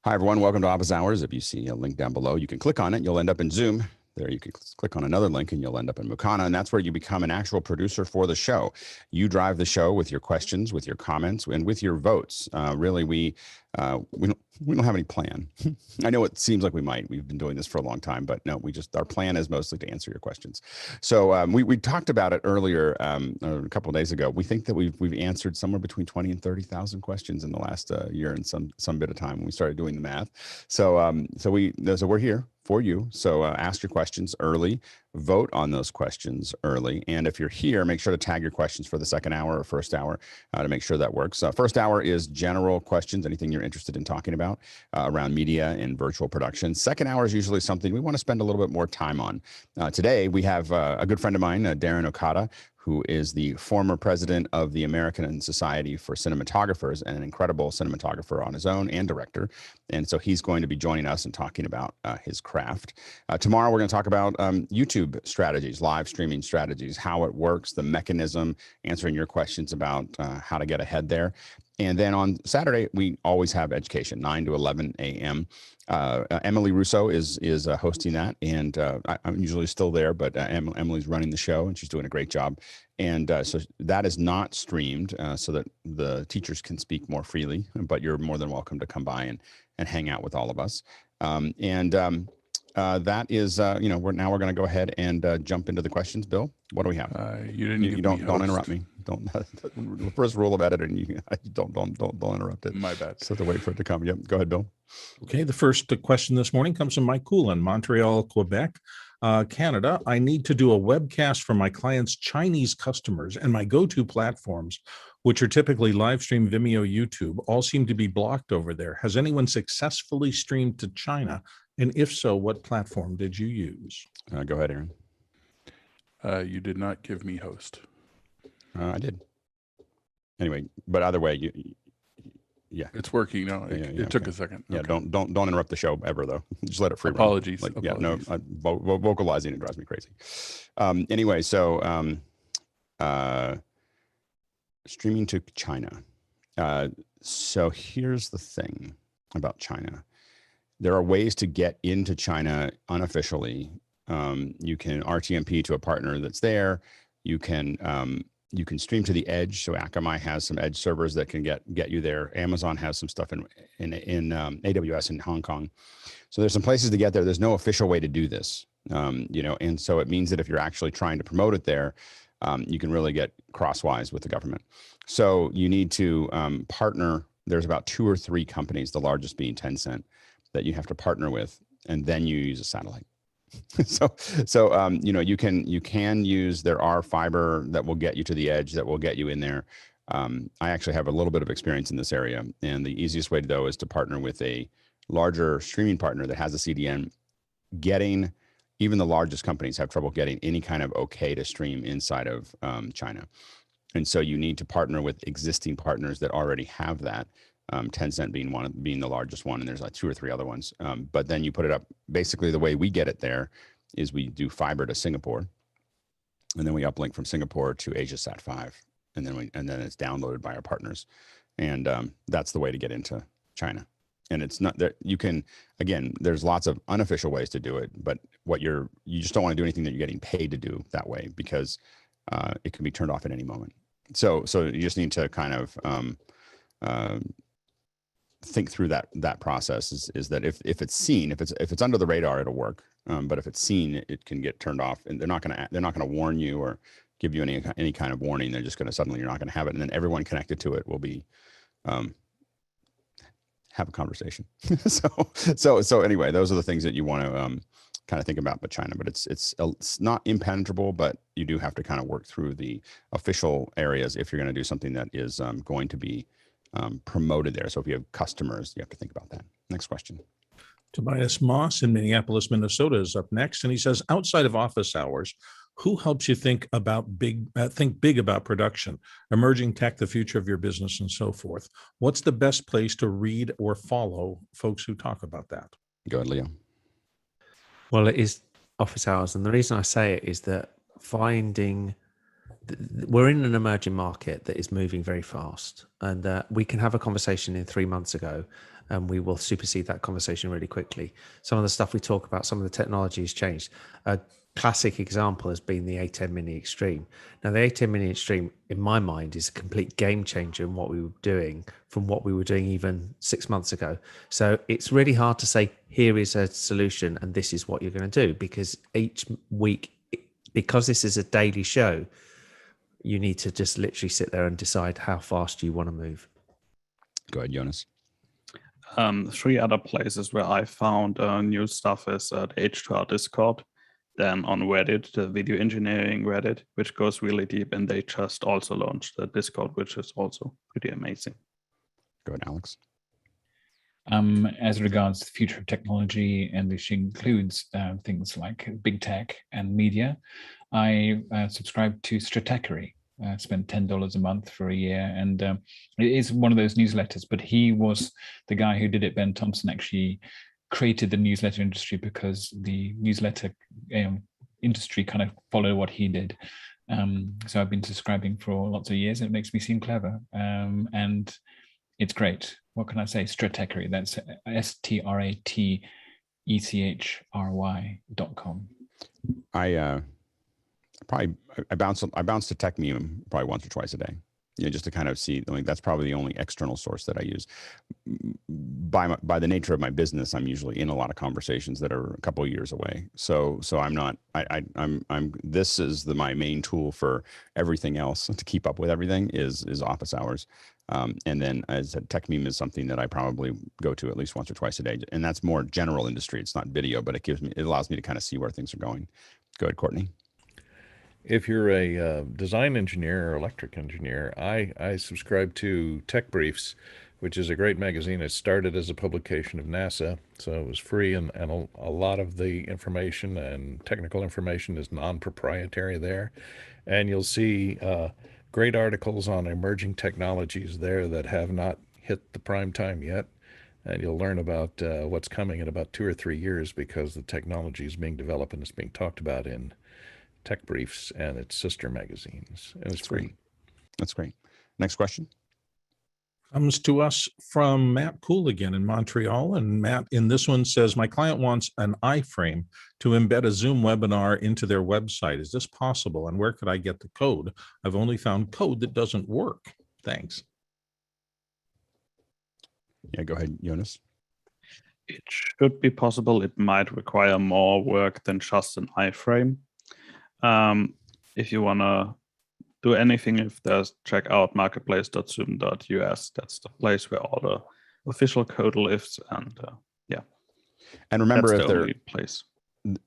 Hi, everyone. Welcome to Office Hours. If you see a link down below, you can click on it. You'll end up in Zoom. There, you can click on another link and you'll end up in Mukana, and that's where you become an actual producer for the show. You drive the show with your questions, with your comments, and with your votes. Really, we don't have any plan. I know it seems like we might. We've been doing this for a long time, but no, our plan is mostly to answer your questions. So we talked about it earlier, a couple of days ago. We think that we've answered somewhere between 20 and 30,000 questions in the last year and some bit of time when we started doing the math. So we're here for you. So ask your questions early, vote on those questions early. And if you're here, make sure to tag your questions for the second hour or first hour to make sure that works. First hour is general questions, anything you're interested in talking about around media and virtual production. Second hour is usually something we want to spend a little bit more time on. Today, we have a good friend of mine, Daryn Okada, who is the former president of the American Society for Cinematographers and an incredible cinematographer on his own and director. And so he's going to be joining us and talking about his craft. Tomorrow, we're going to talk about YouTube strategies, live streaming strategies, how it works, the mechanism, answering your questions about how to get ahead there. And then on Saturday, we always have education, 9 to 11 a.m. Emily Russo is hosting that, and I'm usually still there, but Emily's running the show, and she's doing a great job. And so that is not streamed so that the teachers can speak more freely, but you're more than welcome to come by and hang out with all of us. That is, we're going to go ahead and jump into the questions. Bill, what do we have? You don't interrupt me. Don't. The first rule of editing, you don't interrupt it. My bad. So to wait for it to come. Yep. Go ahead, Bill. Okay. The first question this morning comes from Mike Coolin, Montreal, Quebec, Canada. I need to do a webcast for my clients' Chinese customers, and my go-to platforms, which are typically Livestream, Vimeo, YouTube, all seem to be blocked over there. Has anyone successfully streamed to China? And if so, what platform did you use? Go ahead, Aaron. You did not give me host. I did. Anyway, but either way, yeah, it's working now. It took a second. Yeah, okay. Don't interrupt the show ever though. Just let it free. Apologies. Run. Apologies. Yeah, no, vocalizing it drives me crazy. Anyway, so streaming to China. So here's the thing about China. There are ways to get into China unofficially. You can RTMP to a partner that's there. You can stream to the edge. So Akamai has some edge servers that can get you there. Amazon has some stuff in AWS in Hong Kong. So there's some places to get there. There's no official way to do this, and so it means that if you're actually trying to promote it there, you can really get crosswise with the government. So you need to partner. There's about 2 or 3 companies, the largest being Tencent, that you have to partner with, and then you use a satellite. You can use, there are fiber that will get you to the edge, that will get you in there. I actually have a little bit of experience in this area, and the easiest way to go is to partner with a larger streaming partner that has a CDN. Even the largest companies have trouble getting any kind of okay to stream inside of China. And so you need to partner with existing partners that already have that. Tencent being the largest one, and there's like 2 or 3 other ones. But then you put it up. Basically, the way we get it there is we do fiber to Singapore, and then we uplink from Singapore to AsiaSat 5, and then it's downloaded by our partners, and that's the way to get into China. And it's not that you can. Again, there's lots of unofficial ways to do it, but you just don't want to do anything that you're getting paid to do that way, because it can be turned off at any moment. So you just need to kind of think through that process is that if it's seen, if it's under the radar, it'll work. But if it's seen, it can get turned off, and they're not gonna warn you or give you any kind of warning. They're just gonna suddenly, you're not gonna have it, and then everyone connected to it will be have a conversation. so anyway, those are the things that you want to kind of think about. But China, but it's not impenetrable, but you do have to kind of work through the official areas if you're going to do something that is going to be promoted there. So if you have customers, you have to think about that. Next question. Tobias Moss in Minneapolis, Minnesota is up next, and he says, outside of office hours, who helps you think big about production, emerging tech, the future of your business, and so forth? What's the best place to read or follow folks who talk about that? Go ahead, Leo. Well, it is office hours, and the reason I say it is that finding we're in an emerging market that is moving very fast, and we can have a conversation in 3 months ago, and we will supersede that conversation really quickly. Some of the stuff we talk about, some of the technology has changed. A classic example has been the ATEM Mini Extreme. Now, the ATEM Mini Extreme, in my mind, is a complete game changer in what we were doing from what we were doing even 6 months ago. So it's really hard to say, here is a solution and this is what you're going to do, because each week, because this is a daily show, you need to just literally sit there and decide how fast you want to move. Go ahead, Jonas. 3 other places where I found new stuff is at H2R Discord, then on Reddit, the video engineering Reddit, which goes really deep, and they just also launched the Discord, which is also pretty amazing. Go ahead, Alex. As regards the future of technology, and which includes things like big tech and media, I subscribe to Stratechery. Spent $10 a month for a year, and it is one of those newsletters, but he was the guy who did it. Ben Thompson actually created the newsletter industry because the newsletter industry kind of followed what he did. So I've been subscribing for lots of years, and it makes me seem clever, and it's great. What can I say? Stratechery. That's STRATECHRY.com. I bounce to Tech Meme probably once or twice a day, just to kind of see. I mean, that's probably the only external source that I use. By the nature of my business, I'm usually in a lot of conversations that are a couple of years away. So I'm not. This is my main tool for everything else to keep up with everything is office hours. And then as a Tech Meme is something that I probably go to at least once or twice a day, and that's more general industry. It's not video, but it allows me to kind of see where things are going. Go ahead, Courtney. If you're a design engineer or electric engineer, I subscribe to Tech Briefs, which is a great magazine. It started as a publication of NASA, so it was free, and a lot of the information and technical information is non-proprietary there. And you'll see great articles on emerging technologies there that have not hit the prime time yet. And you'll learn about what's coming in about 2 or 3 years, because the technology is being developed and it's being talked about in Tech Briefs and its sister magazines, and it's free. That's great. Next question comes to us from Matt Cool again in Montreal, and Matt in this one says, my client wants an iFrame to embed a Zoom webinar into their website. Is this possible, and where could I get the code? I've only found code that doesn't work. Thanks. Yeah, go ahead, Jonas. It should be possible. It might require more work than just an iFrame. If you want to do anything, check out marketplace.zoom.us. That's the place where all the official code lives, and and remember, that's if the they're only place.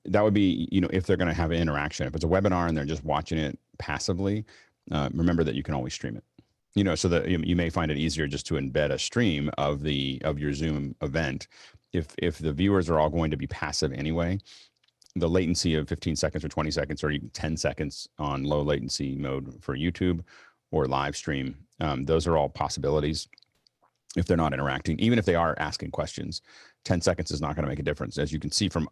That would be, if they're going to have an interaction. If it's a webinar and they're just watching it passively, remember that you can always stream it. So that you may find it easier just to embed a stream of your Zoom event. If the viewers are all going to be passive anyway, the latency of 15 seconds or 20 seconds or even 10 seconds on low latency mode for YouTube or live stream, those are all possibilities. If they're not interacting, even if they are asking questions, 10 seconds is not going to make a difference. As you can see from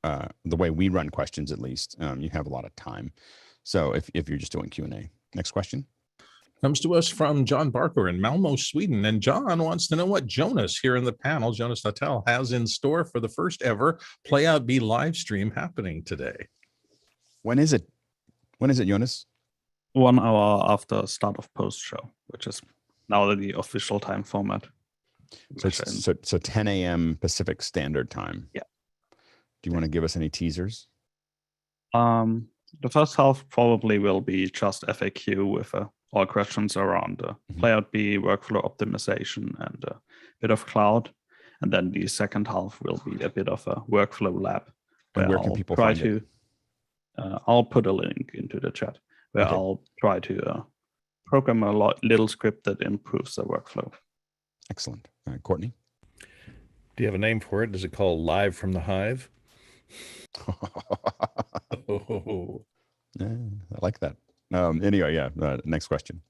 the way we run questions, at least, you have a lot of time. So if you're just doing Q&A. Next question comes to us from John Barker in Malmo, Sweden. And John wants to know what Jonas here in the panel, Jonas Natel, has in store for the first ever PlayoutBee live stream happening today. When is it, Jonas? 1 hour after start of post show, which is now the official time format. So 10 a.m. Pacific Standard Time. Yeah. Do you want to give us any teasers? The first half probably will be just FAQ with all questions around PlayoutBee, workflow optimization, and a bit of cloud. And then the second half will be a bit of a workflow lab. Where can people find it? I'll put a link into the chat where I'll try to program a little script that improves the workflow. Excellent. Courtney? Do you have a name for it? Is it called Live from the Hive? Yeah, I like that. Anyway, next question.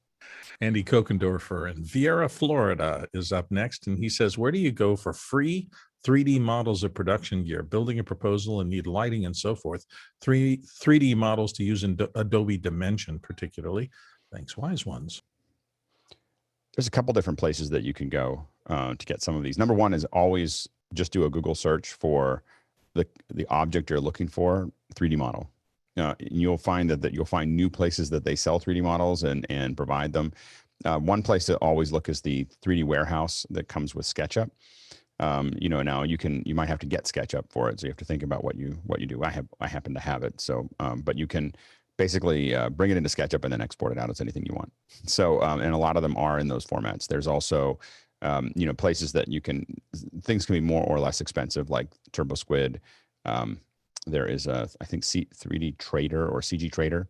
Andy Kokendorfer in Viera, Florida is up next. And he says, where do you go for free 3D models of production gear, building a proposal and need lighting and so forth. 3D models to use in Adobe Dimension, particularly. Thanks, wise ones. There's a couple different places that you can go to get some of these. Number one is always just do a Google search for the object you're looking for, 3D model. You'll find that you'll find new places that they sell 3D models and provide them. One place to always look is the 3D warehouse that comes with SketchUp. Now you might have to get SketchUp for it, so you have to think about what you do. I happen to have it, so but you can basically bring it into SketchUp and then export it out as anything you want. So and a lot of them are in those formats. There's also places that things can be more or less expensive, like TurboSquid. There is I think 3D Trader or CG Trader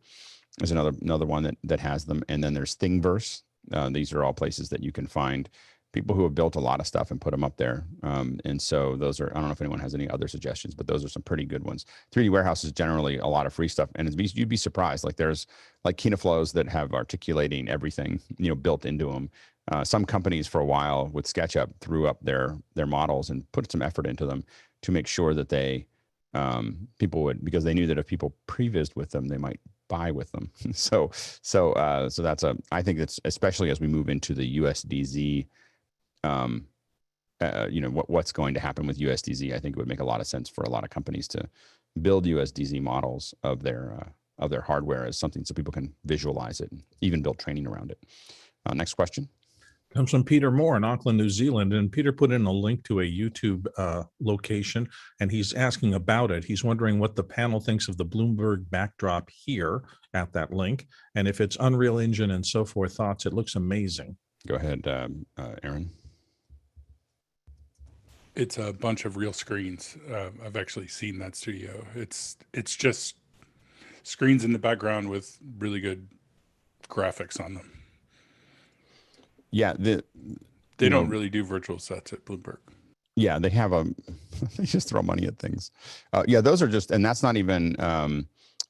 is another one that has them. And then there's Thingiverse. These are all places that you can find people who have built a lot of stuff and put them up there. And so those are, I don't know if anyone has any other suggestions, but those are some pretty good ones. 3D Warehouse is generally a lot of free stuff. And you'd be surprised. Like there's like Kineflows that have articulating everything, built into them. Some companies for a while with SketchUp threw up their models and put some effort into them to make sure that people would, because they knew that if people prevised with them, they might buy with them. So that's I think it's, especially as we move into the USDZ, what's going to happen with USDZ, I think it would make a lot of sense for a lot of companies to build USDZ models of their hardware as something so people can visualize it and even build training around it. Next question. Comes from Peter Moore in Auckland, New Zealand. And Peter put in a link to a YouTube location, and he's asking about it. He's wondering what the panel thinks of the Bloomberg backdrop here at that link. And if it's Unreal Engine and so forth, thoughts. It looks amazing. Go ahead, Aaron. It's a bunch of real screens. I've actually seen that studio. It's just screens in the background with really good graphics on them. Yeah, they don't really do virtual sets at Bloomberg. Yeah, they have they just throw money at things. Those are just, and that's not even.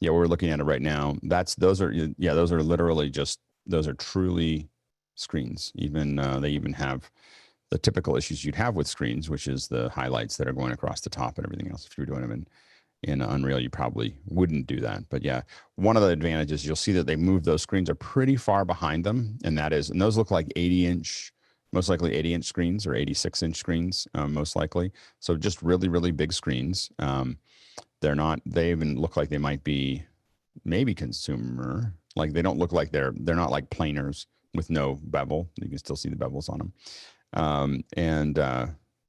We're looking at it right now. Those are literally just, those are truly screens. Even they even have the typical issues you'd have with screens, which is the highlights that are going across the top and everything else. If you're doing them in Unreal, you probably wouldn't do that. But yeah, one of the advantages, you'll see that they move those screens are pretty far behind them. And those look like most likely 80-inch screens or 86-inch screens, most likely. So just really, really big screens. They even look like they might be maybe consumer. Like they don't look like they're not like planars with no bevel. You can still see the bevels on them.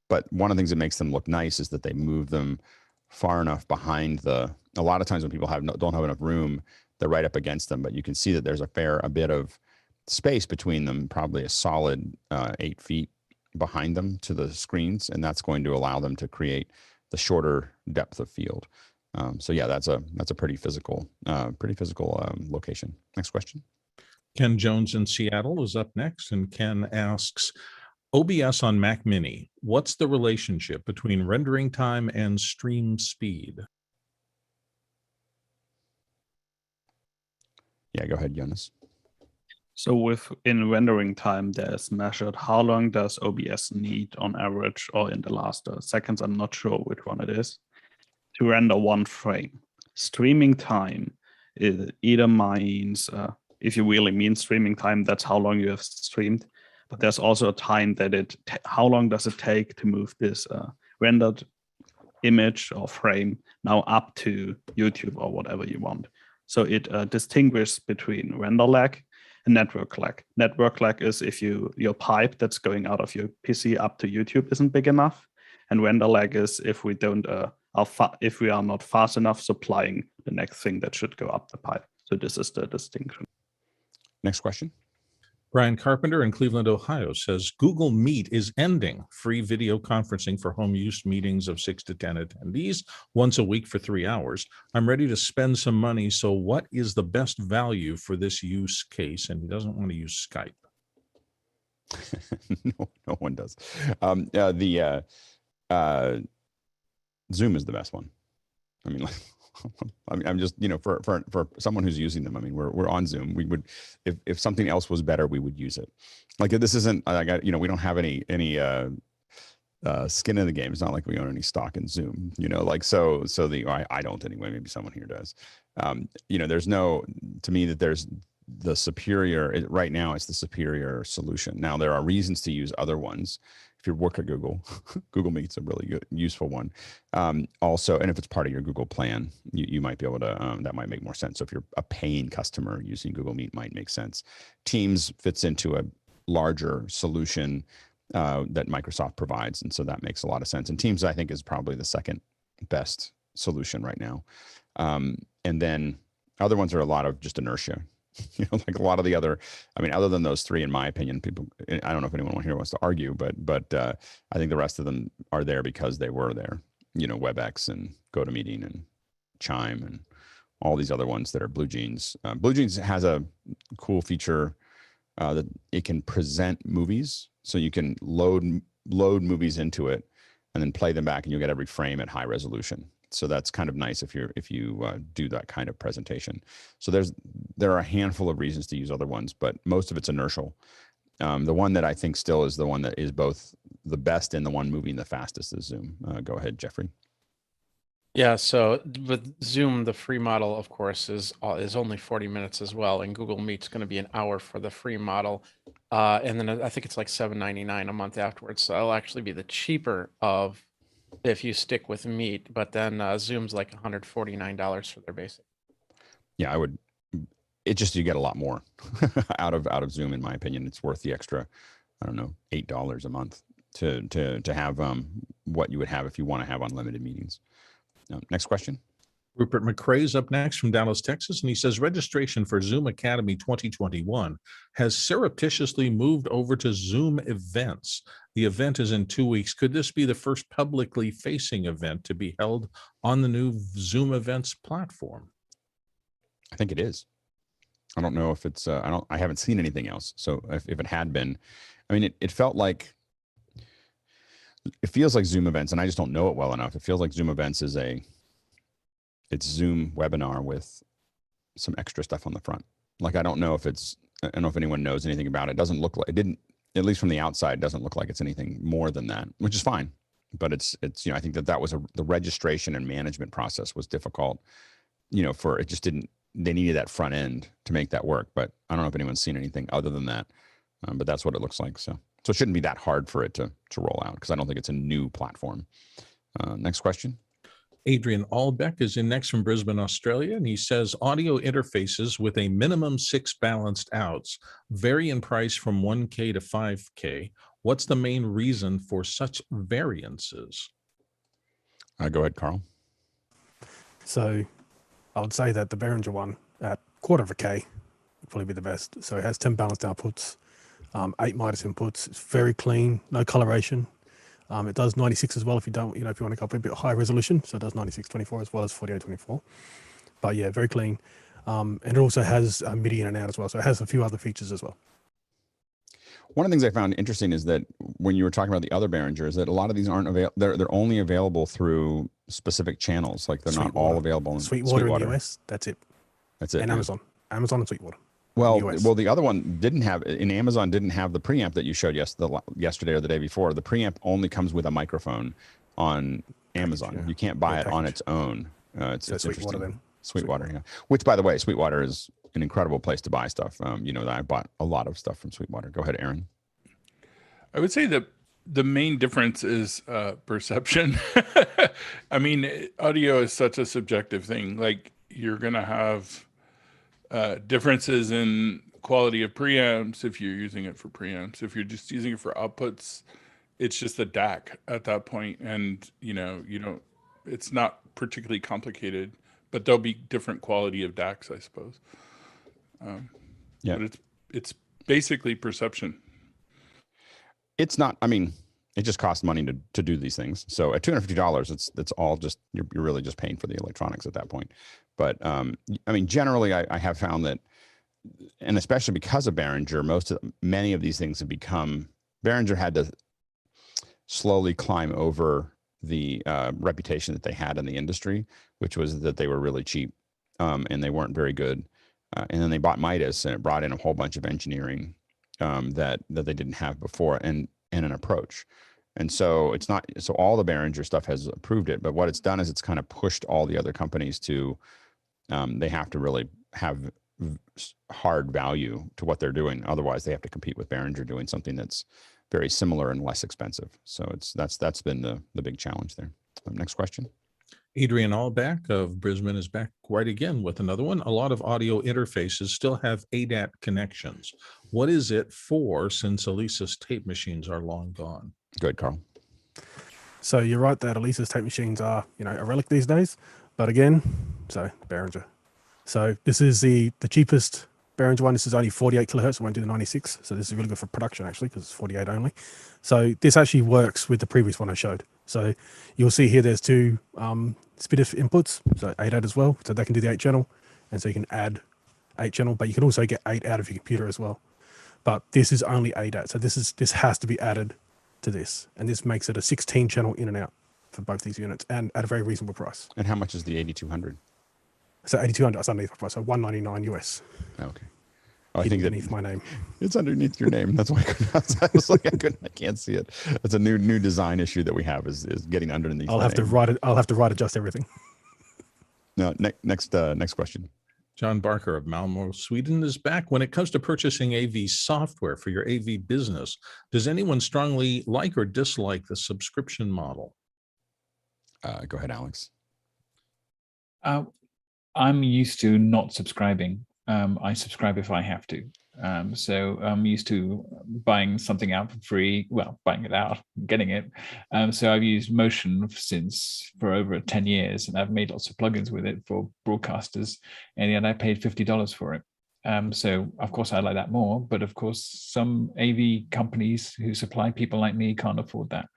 But one of the things that makes them look nice is that they move them far enough behind a lot of times when people don't have enough room, they're right up against them, but you can see that there's a bit of space between them, probably a solid 8 feet behind them to the screens. And that's going to allow them to create the shorter depth of field. That's a pretty physical location. Next question. Ken Jones in Seattle is up next. And Ken asks, OBS on Mac Mini, what's the relationship between rendering time and stream speed? Yeah, go ahead, Jonas. So in rendering time, there's measured how long does OBS need on average, or in the last seconds, I'm not sure which one it is, to render one frame. Streaming time either means, if you really mean streaming time, that's how long you have streamed. But there's also a time that how long does it take to move this rendered image or frame now up to YouTube or whatever you want. So it distinguishes between render lag and network lag. Network lag is if your pipe that's going out of your PC up to YouTube isn't big enough, and render lag is if we if we are not fast enough supplying the next thing that should go up the pipe. So this is the distinction. Next question. Brian Carpenter in Cleveland, Ohio says, Google Meet is ending free video conferencing for home use meetings of 6 to 10 attendees once a week for 3 hours. I'm ready to spend some money. So what is the best value for this use case? And he doesn't want to use Skype. No one does. Zoom is the best one. I mean, I'm just, for someone who's using them, I mean, we're on Zoom. We would, if something else was better, we would use it. Like this isn't, we don't have any skin in the game. It's not like we own any stock in Zoom, you know, like, so I don't anyway, maybe someone here does. You know, there's no, to me, that there's the superior, right now it's the superior solution. Now there are reasons to use other ones. If you work at Google, Google Meet's a really good, useful one. Also, and if it's part of your Google plan, you might be able to, that might make more sense. So if you're a paying customer, using Google Meet might make sense. Teams fits into a larger solution that Microsoft provides. And so that makes a lot of sense. And Teams, I think, is probably the second best solution right now. And then other ones are a lot of just inertia. You know, like a lot of the other, I mean, other than those three, in my opinion, people, I don't know if anyone here wants to argue, but I think the rest of them are there because they were there. You know, WebEx and GoToMeeting and Chime and all these other ones that are Blue Jeans. Blue Jeans has a cool feature that it can present movies. So you can load movies into it and then play them back, and you'll get every frame at high resolution. So that's kind of nice if you do that kind of presentation. So there are a handful of reasons to use other ones, but most of it's inertial. The one that I think still is the one that is both the best and the one moving the fastest is Zoom. Go ahead, Jeffrey. Yeah, so with Zoom, the free model, of course, is only 40 minutes as well, and Google Meet's going to be an hour for the free model, and then I think it's like $7.99 a month afterwards. So it'll actually be the cheaper of if you stick with Meet, but then Zoom's like $149 for their basic. Yeah, I would. It just, you get a lot more out of Zoom, in my opinion. It's worth the extra, I don't know, $8 a month to have what you would have if you want to have unlimited meetings. Next question. Rupert McCrae's up next from Dallas, Texas, and he says registration for Zoom Academy 2021 has surreptitiously moved over to Zoom Events. The event is in 2 weeks. Could this be the first publicly facing event to be held on the new Zoom Events platform? I think it is. I don't know if it's, I haven't seen anything else. So if it had been, I mean, it felt like, it feels like Zoom Events, and I just don't know it well enough. It feels like Zoom Events is it's Zoom webinar with some extra stuff on the front. Like, I don't know if anyone knows anything about it. It doesn't look like, it didn't, at least from the outside, doesn't look like it's anything more than that, which is fine. But it's, you know, I think that was the registration and management process was difficult, you know, it just didn't, they needed that front end to make that work. But I don't know if anyone's seen anything other than that, but that's what it looks like. So it shouldn't be that hard for it to roll out, because I don't think it's a new platform. Next question. Adrian Albeck is in next from Brisbane, Australia, and he says audio interfaces with a minimum 6 balanced outs vary in price from 1K to 5K. What's the main reason for such variances? Go ahead, Carl. So I would say that the Behringer one at 1/4K would probably be the best. So it has 10 balanced outputs, 8 Midas inputs. It's very clean, no coloration. It does 96 as well if you don't, if you want to go a bit high resolution. So it does 96/24 as well as 48/24. But yeah, very clean. And it also has MIDI in and out as well. So it has a few other features as well. One of the things I found interesting is that when you were talking about the other Behringers, that a lot of these aren't available. They're only available through specific channels. Like they're not all available in Sweetwater in the US. That's it. That's it. And yeah. Amazon and Sweetwater. Well, the other one didn't have the preamp that you showed yesterday or the day before. The preamp only comes with a microphone on Amazon. Yeah. You can't buy it on its own. It's Sweetwater interesting. then. Sweetwater, yeah. Which, by the way, Sweetwater is an incredible place to buy stuff. I bought a lot of stuff from Sweetwater. Go ahead, Aaron. I would say that the main difference is perception. I mean, audio is such a subjective thing. Like, you're going to have differences in quality of preamps if you're using it for preamps. If you're just using it for outputs, it's just a DAC at that point. And, it's not particularly complicated, but there'll be different quality of DACs, I suppose. Yeah. But it's basically perception. It's not, I mean, it just costs money to do these things. So at $250, it's all just, you're really just paying for the electronics at that point. But I mean, generally I have found that, and especially because of Behringer, many of these things have become, Behringer had to slowly climb over the reputation that they had in the industry, which was that they were really cheap and they weren't very good. And then they bought Midas, and it brought in a whole bunch of engineering that they didn't have before, and an approach. And so it's not, so all the Behringer stuff has approved it, but what it's done is it's kind of pushed all the other companies to, they have to really have hard value to what they're doing. Otherwise they have to compete with Behringer doing something that's very similar and less expensive. So that's been the big challenge there. Next question. Adrian Allback of Brisbane is back right again with another one. A lot of audio interfaces still have ADAT connections. What is it for, since Alesis tape machines are long gone? Go ahead, Carl. So you're right that Alesis tape machines are, a relic these days. But again, so Behringer. So this is the cheapest Behringer one. This is only 48 kilohertz. I won't do the 96. So this is really good for production actually, because it's 48 only. So this actually works with the previous one I showed. So you'll see here there's two SPDIF inputs, so ADAT as well. So they can do the 8 channel, and so you can add 8 channel, but you can also get 8 out of your computer as well. But this is only ADAT, so this has to be added to this, and this makes it a 16 channel in and out for both these units, and at a very reasonable price. And how much is the 8200? So 8200, that's underneath the price, so 199 US. Okay. Oh, I think that underneath my name. It's underneath your name. That's why I was like, I can't see it. It's a new design issue that we have is getting underneath. I'll have to write adjust everything. No, next question. John Barker of Malmo, Sweden is back. When it comes to purchasing AV software for your AV business, does anyone strongly like or dislike the subscription model? Go ahead, Alex. I'm used to not subscribing. I subscribe if I have to. So I'm used to buying something out for free, well, buying it out, getting it. So I've used Motion for over 10 years, and I've made lots of plugins with it for broadcasters, and yet I paid $50 for it. So of course I like that more, but of course some AV companies who supply people like me can't afford that.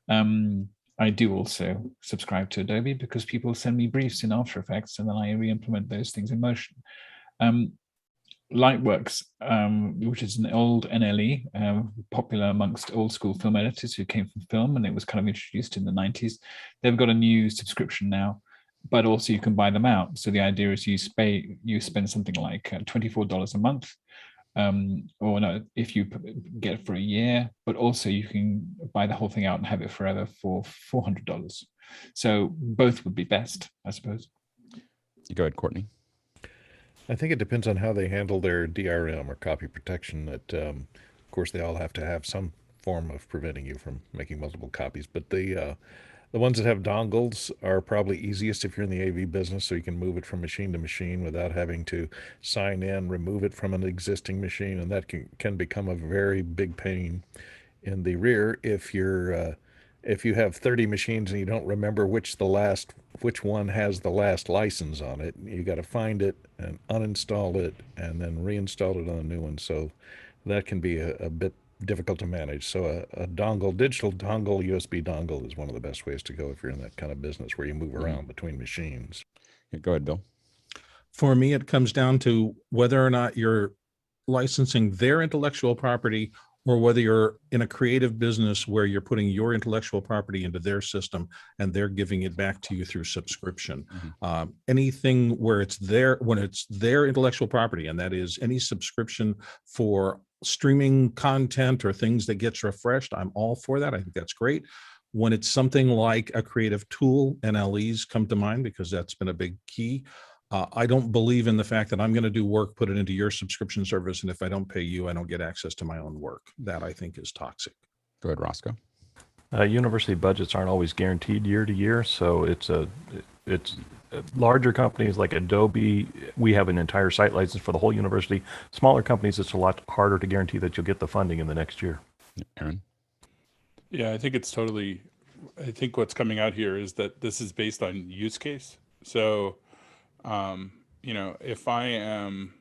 I do also subscribe to Adobe because people send me briefs in After Effects, and then I re-implement those things in Motion. Lightworks, which is an old NLE, popular amongst old school film editors who came from film, and it was kind of introduced in the 90s. They've got a new subscription now, but also you can buy them out. So the idea is you spend something like $24 a month, or no, if you get it for a year, but also you can buy the whole thing out and have it forever for $400. So both would be best, I suppose. You go ahead, Courtney. I think it depends on how they handle their DRM or copy protection. That, of course, they all have to have some form of preventing you from making multiple copies. But the ones that have dongles are probably easiest if you're in the AV business, so you can move it from machine to machine without having to sign in, remove it from an existing machine, and that can become a very big pain in the rear if you have 30 machines and you don't remember which one has the last license on it. You got to find it and uninstall it and then reinstall it on a new one. So that can be a bit difficult to manage. So a digital dongle, USB dongle is one of the best ways to go if you're in that kind of business where you move around between machines. Yeah, go ahead, Bill. For me, it comes down to whether or not you're licensing their intellectual property, or whether you're in a creative business where you're putting your intellectual property into their system and they're giving it back to you through subscription. Anything where when it's their intellectual property, and that is any subscription for streaming content or things that gets refreshed, I'm all for that. I think that's great. When it's something like a creative tool, NLEs come to mind because that's been a big key. I don't believe in the fact that I'm going to do work, put it into your subscription service, and if I don't pay you, I don't get access to my own work. That I think is toxic. Go ahead, Roscoe. University budgets aren't always guaranteed year to year, so it's larger companies like Adobe. We have an entire site license for the whole university. Smaller companies, it's a lot harder to guarantee that you'll get the funding in the next year. Aaron. Yeah, I think what's coming out here is that this is based on use case. So, if I am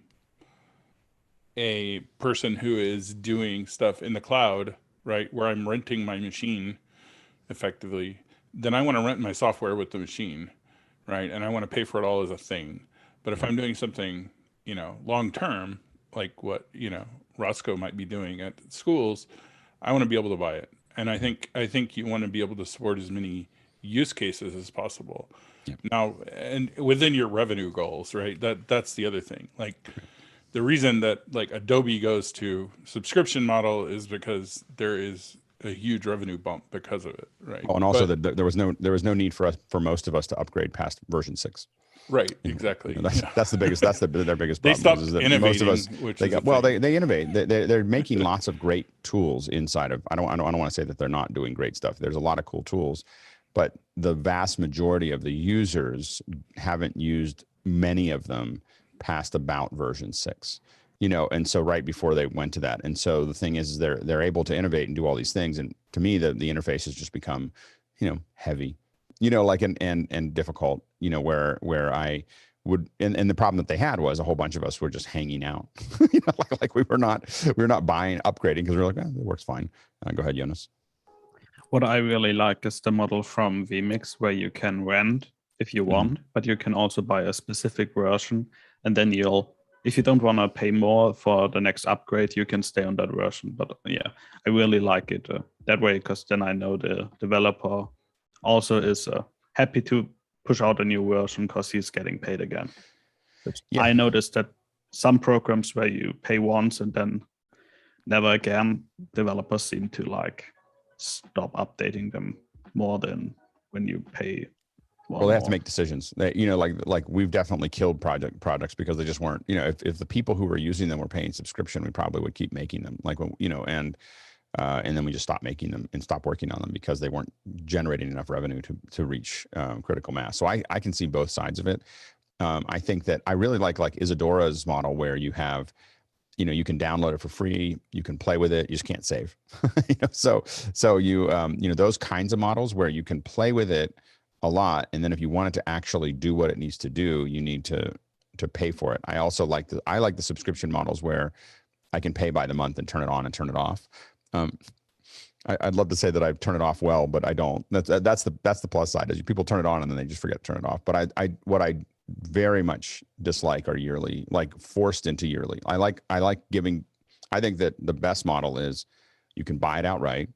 a person who is doing stuff in the cloud, right, where I'm renting my machine effectively, then I want to rent my software with the machine, right? And I want to pay for it all as a thing. But if I'm doing something, long term, like what, Roscoe might be doing at schools, I want to be able to buy it. And I think you want to be able to support as many use cases as possible. Yep. Now, and within your revenue goals, right? That's the other thing. Like the reason that like Adobe goes to subscription model is because there is a huge revenue bump because of it, right? Oh, and also that there was no need for most of us to upgrade past version 6. Right, exactly. That's the biggest. That's their biggest They problem. stopped is that innovating, most of us, which they is got, a well, thing. they innovate. They're making lots of great tools inside of. I don't want to say that they're not doing great stuff. There's a lot of cool tools, but the vast majority of the users haven't used many of them past about version 6. And so right before they went to that, and so the thing is they're able to innovate and do all these things, and to me the interface has just become, heavy, like and difficult, where I would, and the problem that they had was a whole bunch of us were just hanging out, like we were not buying, upgrading because we were like, it works fine. Go ahead, Jonas. What I really like is the model from vMix where you can rent if you want, but you can also buy a specific version, and then if you don't want to pay more for the next upgrade, you can stay on that version. But yeah, I really like it that way, because then I know the developer also is happy to push out a new version because he's getting paid again. Yeah. I noticed that some programs where you pay once and then never again, developers seem to stop updating them more than when you pay. Well, they have to make decisions. They, like we've definitely killed products because they just weren't. If the people who were using them were paying subscription, we probably would keep making them. And then we just stopped making them and stopped working on them because they weren't generating enough revenue to reach critical mass. So I can see both sides of it. I think that I really like Isadora's model where you have, you can download it for free, you can play with it, you just can't save. So you those kinds of models where you can play with it a lot, and then if you want it to actually do what it needs to do, you need to pay for it. I also like the subscription models where I can pay by the month and turn it on and turn it off. I'd love to say that I turn it off well, but I don't. That's the plus side, is people turn it on and then they just forget to turn it off. But what I very much dislike are yearly, forced into yearly. I think that the best model is you can buy it outright.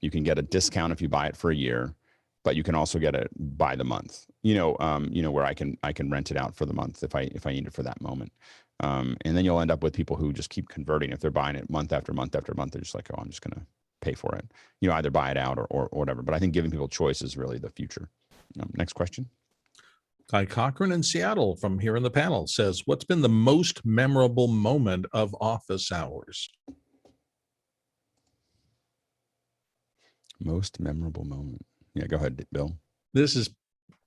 You can get a discount if you buy it for a year, but you can also get it by the month, where I can rent it out for the month if I need it for that moment. And then you'll end up with people who just keep converting. If they're buying it month after month after month, they're just like, oh, I'm just going to pay for it. Either buy it out or whatever. But I think giving people choice is really the future. Next question. Guy Cochran in Seattle from here in the panel says, what's been the most memorable moment of office hours? Most memorable moment. Yeah, go ahead, Bill. This is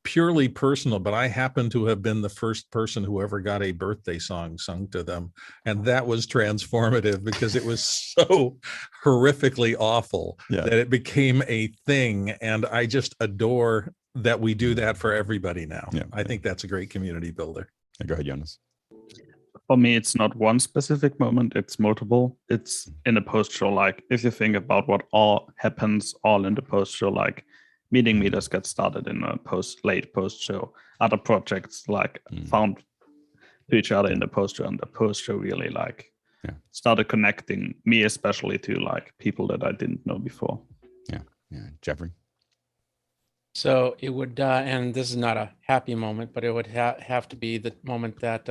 purely personal, but I happen to have been the first person who ever got a birthday song sung to them. And that was transformative because it was so horrifically awful that it became a thing. And I just adore that we do that for everybody now. I think that's a great community builder. Yeah, go ahead, Jonas. For me, it's not one specific moment, it's multiple. It's in a post-show, if you think about what all happens all in the post-show, meeting meters get started in a late post-show. Other projects found to each other in the post-show, and the post-show really started connecting me especially to people that I didn't know before. Yeah. Jeffrey. So it would, and this is not a happy moment, but it would have to be the moment that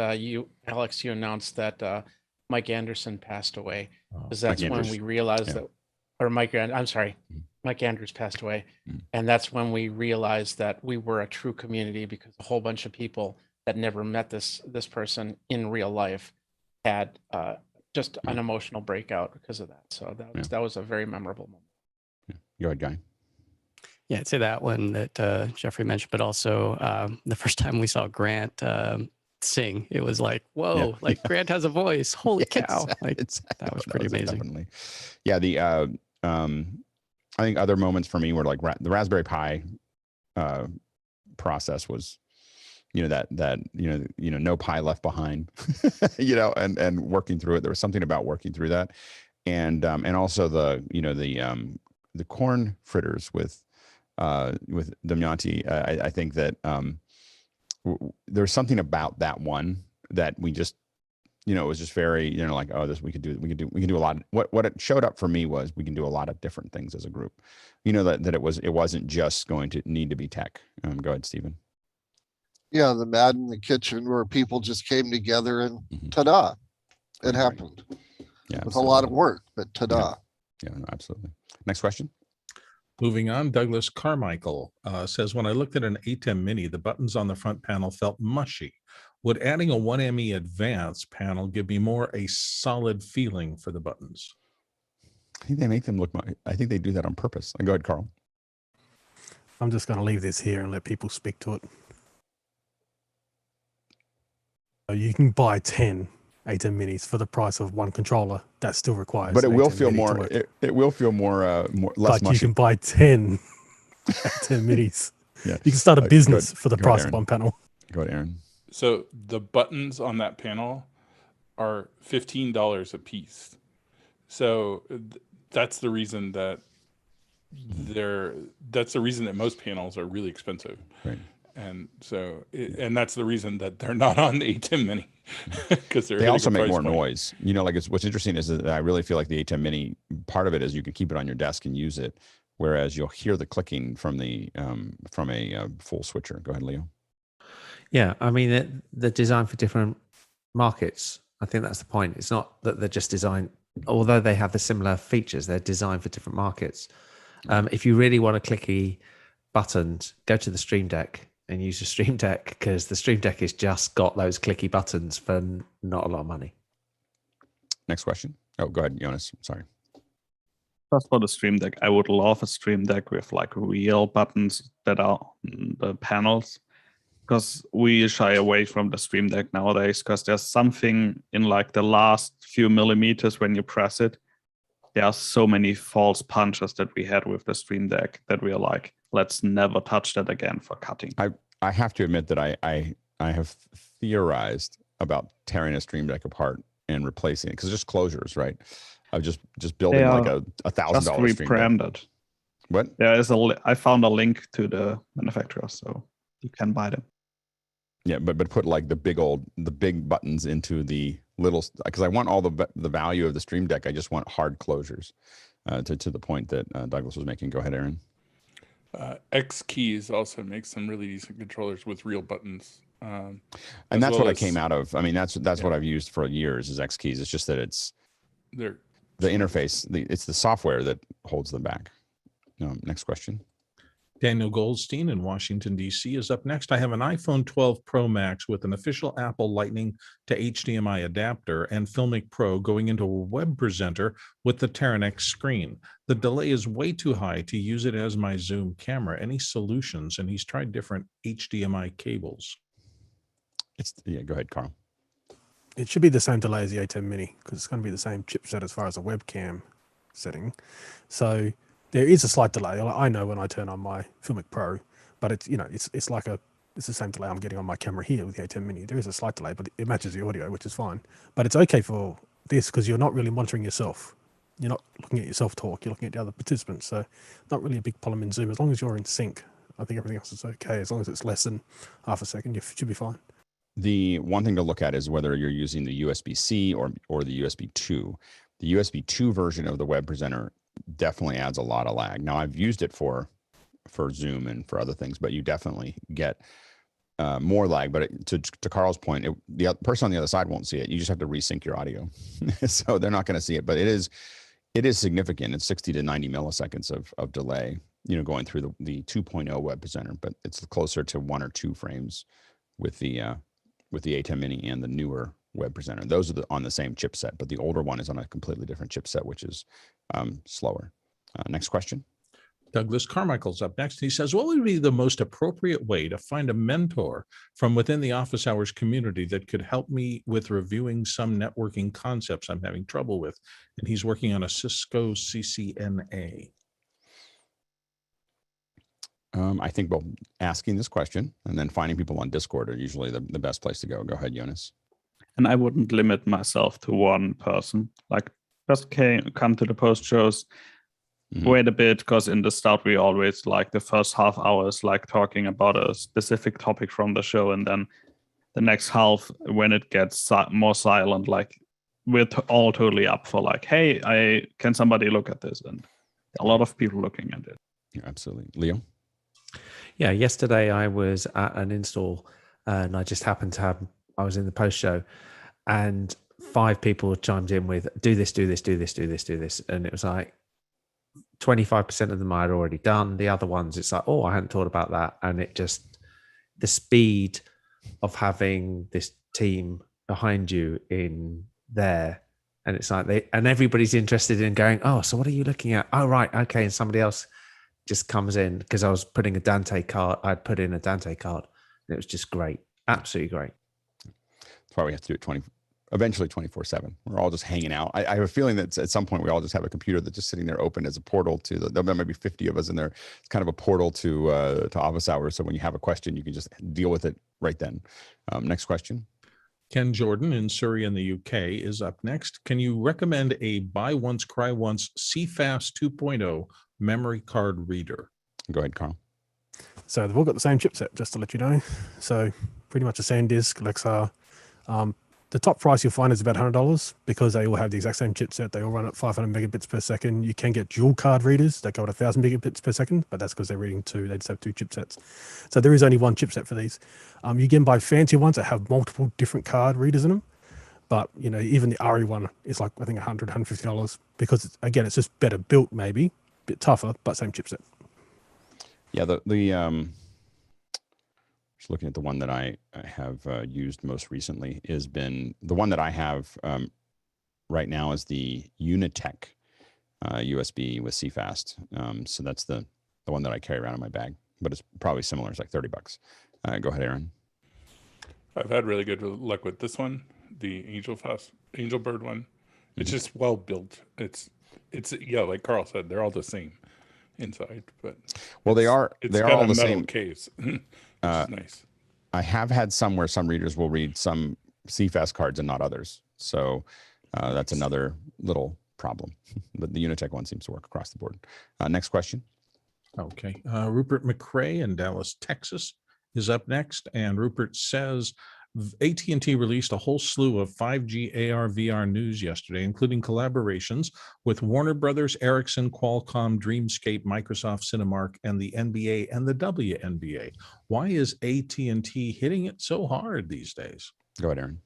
Alex, you announced that Mike Anderson passed away, because that's when we realized that, or Mike Andrews passed away, and that's when we realized that we were a true community, because a whole bunch of people that never met this person in real life had just an emotional breakout because of that. So that was a very memorable moment. Go ahead, Guy. Yeah, I'd say that one that Jeffrey mentioned, but also the first time we saw Grant sing, it was like, whoa, Grant has a voice. Holy cow. That was pretty amazing. Definitely. Yeah, I think other moments for me were the Raspberry Pi process was, no Pi left behind, and working through it. There was something about working through that. And also the corn fritters with Damianti. I think that there's something about that one that we just, it was just very, we can do a lot. What it showed up for me was we can do a lot of different things as a group. That it wasn't just going to need to be tech. Go ahead, Stephen. Yeah, the Mad in the Kitchen, where people just came together and ta-da, it happened. Yeah, with a lot of work, but ta-da. Yeah, no, absolutely. Next question. Moving on, Douglas Carmichael says, when I looked at an ATEM Mini, the buttons on the front panel felt mushy. Would adding a 1ME Advanced panel give me more a solid feeling for the buttons? I think they make them look. I think they do that on purpose. Go ahead, Carl. I'm just going to leave this here and let people speak to it. So you can buy 10 ATEM Minis for the price of one controller. That still requires. But it will ATEM feel Mini to more. work. It will feel more less But mushy. you can buy 10 ATEM Minis. Yeah. You can start a business for the Go ahead, price of Aaron. one panel. Go ahead, Aaron. So the buttons on that panel are $15 a piece. So that's the reason that that's the reason that most panels are really expensive. Right. And so, and that's the reason that they're not on the ATEM Mini, because They also make more noise. You know, like what's interesting is that I really feel like the ATEM Mini, part of it is you can keep it on your desk and use it, whereas you'll hear the clicking from a full switcher. Go ahead, Leo. Yeah, I mean, they're designed for different markets. I think that's the point. It's not that they're just designed, although they have the similar features, they're designed for different markets. If you really want a clicky buttons, go to the Stream Deck and use the Stream Deck, because the Stream Deck has just got those clicky buttons for not a lot of money. Next question. Oh, go ahead, Jonas. Sorry. Just for the Stream Deck, I would love a Stream Deck with like real buttons that are the panels, because we shy away from the Stream Deck nowadays because there's something in like the last few millimeters when you press it. There are so many false punches that we had with the Stream Deck that we are like, let's never touch that again for cutting. I have to admit that I have theorized about tearing a Stream Deck apart and replacing it, because it's just closures, right? Of just building like a $1,000 Stream Deck. Rebranded. What? There is I found a link to the manufacturer, so you can buy them. Yeah, but put like the big buttons into the little, because I want all the value of the Stream Deck. I just want hard closures. To the point that Douglas was making. Go ahead, Aaron. X Keys also makes some really decent controllers with real buttons. And that's what I came out of. I mean, that's what I've used for years is X Keys. It's just that it's the interface. It's the software that holds them back. Next question. Daniel Goldstein in Washington, D.C. is up next. I have an iPhone 12 Pro Max with an official Apple Lightning to HDMI adapter and Filmic Pro going into a web presenter with the Teranex screen. The delay is way too high to use it as my Zoom camera. Any solutions? And he's tried different HDMI cables. Go ahead, Carl. It should be the same delay as the ATEM Mini, because it's going to be the same chipset as far as a webcam setting. So there is a slight delay. I know when I turn on my Filmic Pro, but it's it's the same delay I'm getting on my camera here with the ATEM Mini. There is a slight delay, but it matches the audio, which is fine. But it's okay for this because you're not really monitoring yourself. You're not looking at yourself talk. You're looking at the other participants. So not really a big problem in Zoom. As long as you're in sync, I think everything else is okay. As long as it's less than half a second, you should be fine. The one thing to look at is whether you're using the USB-C or the USB 2. The USB 2 version of the web presenter definitely adds a lot of lag. Now I've used it for Zoom and for other things, but you definitely get more lag. But to Carl's point, the person on the other side won't see it. You just have to resync your audio, so they're not going to see it. But it is significant. It's 60 to 90 milliseconds of delay, going through the 2.0 web presenter. But it's closer to 1 or 2 frames with the ATEM Mini and the newer web presenter. Those are on the same chipset, but the older one is on a completely different chipset, which is slower. Next question. Douglas Carmichael's up next. He says, what would be the most appropriate way to find a mentor from within the office hours community that could help me with reviewing some networking concepts I'm having trouble with? And he's working on a Cisco CCNA. I think asking this question and then finding people on Discord are usually the best place to go. Go ahead, Jonas. And I wouldn't limit myself to one person. Like, just come to the post shows, wait a bit, because in the start we always like the first half hours like talking about a specific topic from the show, and then the next half when it gets more silent, like we're all totally up for like, hey, can somebody look at this? And a lot of people looking at it. Yeah, absolutely. Leo? Yeah, yesterday I was at an install and I just happened to I was in the post show and 5 people chimed in with do this. And it was like, 25% of them I had already done. The other ones, it's like, oh, I hadn't thought about that. And it just, the speed of having this team behind you in there, and it's like and everybody's interested in going, oh, so what are you looking at? Oh, right, okay. And somebody else just comes in, because I was putting a Dante card. I'd put in a Dante card, and it was just great, absolutely great. That's why we have to do it eventually 24/7. We're all just hanging out. I have a feeling that at some point we all just have a computer that's just sitting there open as a portal to there might be 50 of us in there. It's kind of a portal to office hours. So when you have a question, you can just deal with it right then. Next question. Ken Jordan in Surrey in the UK is up next. Can you recommend a buy once, cry once CFast 2.0 memory card reader? Go ahead, Carl. So they've all got the same chipset, just to let you know. So pretty much the same disk, Lexar. The top price you'll find is about $100 because they all have the exact same chipset. They all run at 500 megabits per second. You can get dual card readers that go at 1,000 megabits per second, but that's because they're reading two. They just have two chipsets. So there is only one chipset for these. You can buy fancy ones that have multiple different card readers in them. But, you know, even the RE one is like, I think, $100, $150 because, again, it's just better built maybe, a bit tougher, but same chipset. Yeah, just looking at the one that I have used most recently has been the one that I have right now is the Unitech USB with CFast. So that's the one that I carry around in my bag, but it's probably similar. It's like $30. Go ahead, Aaron. I've had really good luck with this one, the Angel Bird one. It's just well built. It's yeah, like Carl said, they're all the same inside, but well, they are all the same case. Nice. I have had some where some readers will read some CFast cards and not others. So that's another little problem. But the Unitech one seems to work across the board. Next question. Okay. Rupert McRae in Dallas, Texas is up next. And Rupert says, AT&T released a whole slew of 5G AR VR news yesterday, including collaborations with Warner Brothers, Ericsson, Qualcomm, Dreamscape, Microsoft, Cinemark, and the NBA and the WNBA. Why is AT&T hitting it so hard these days? Go ahead, Aaron.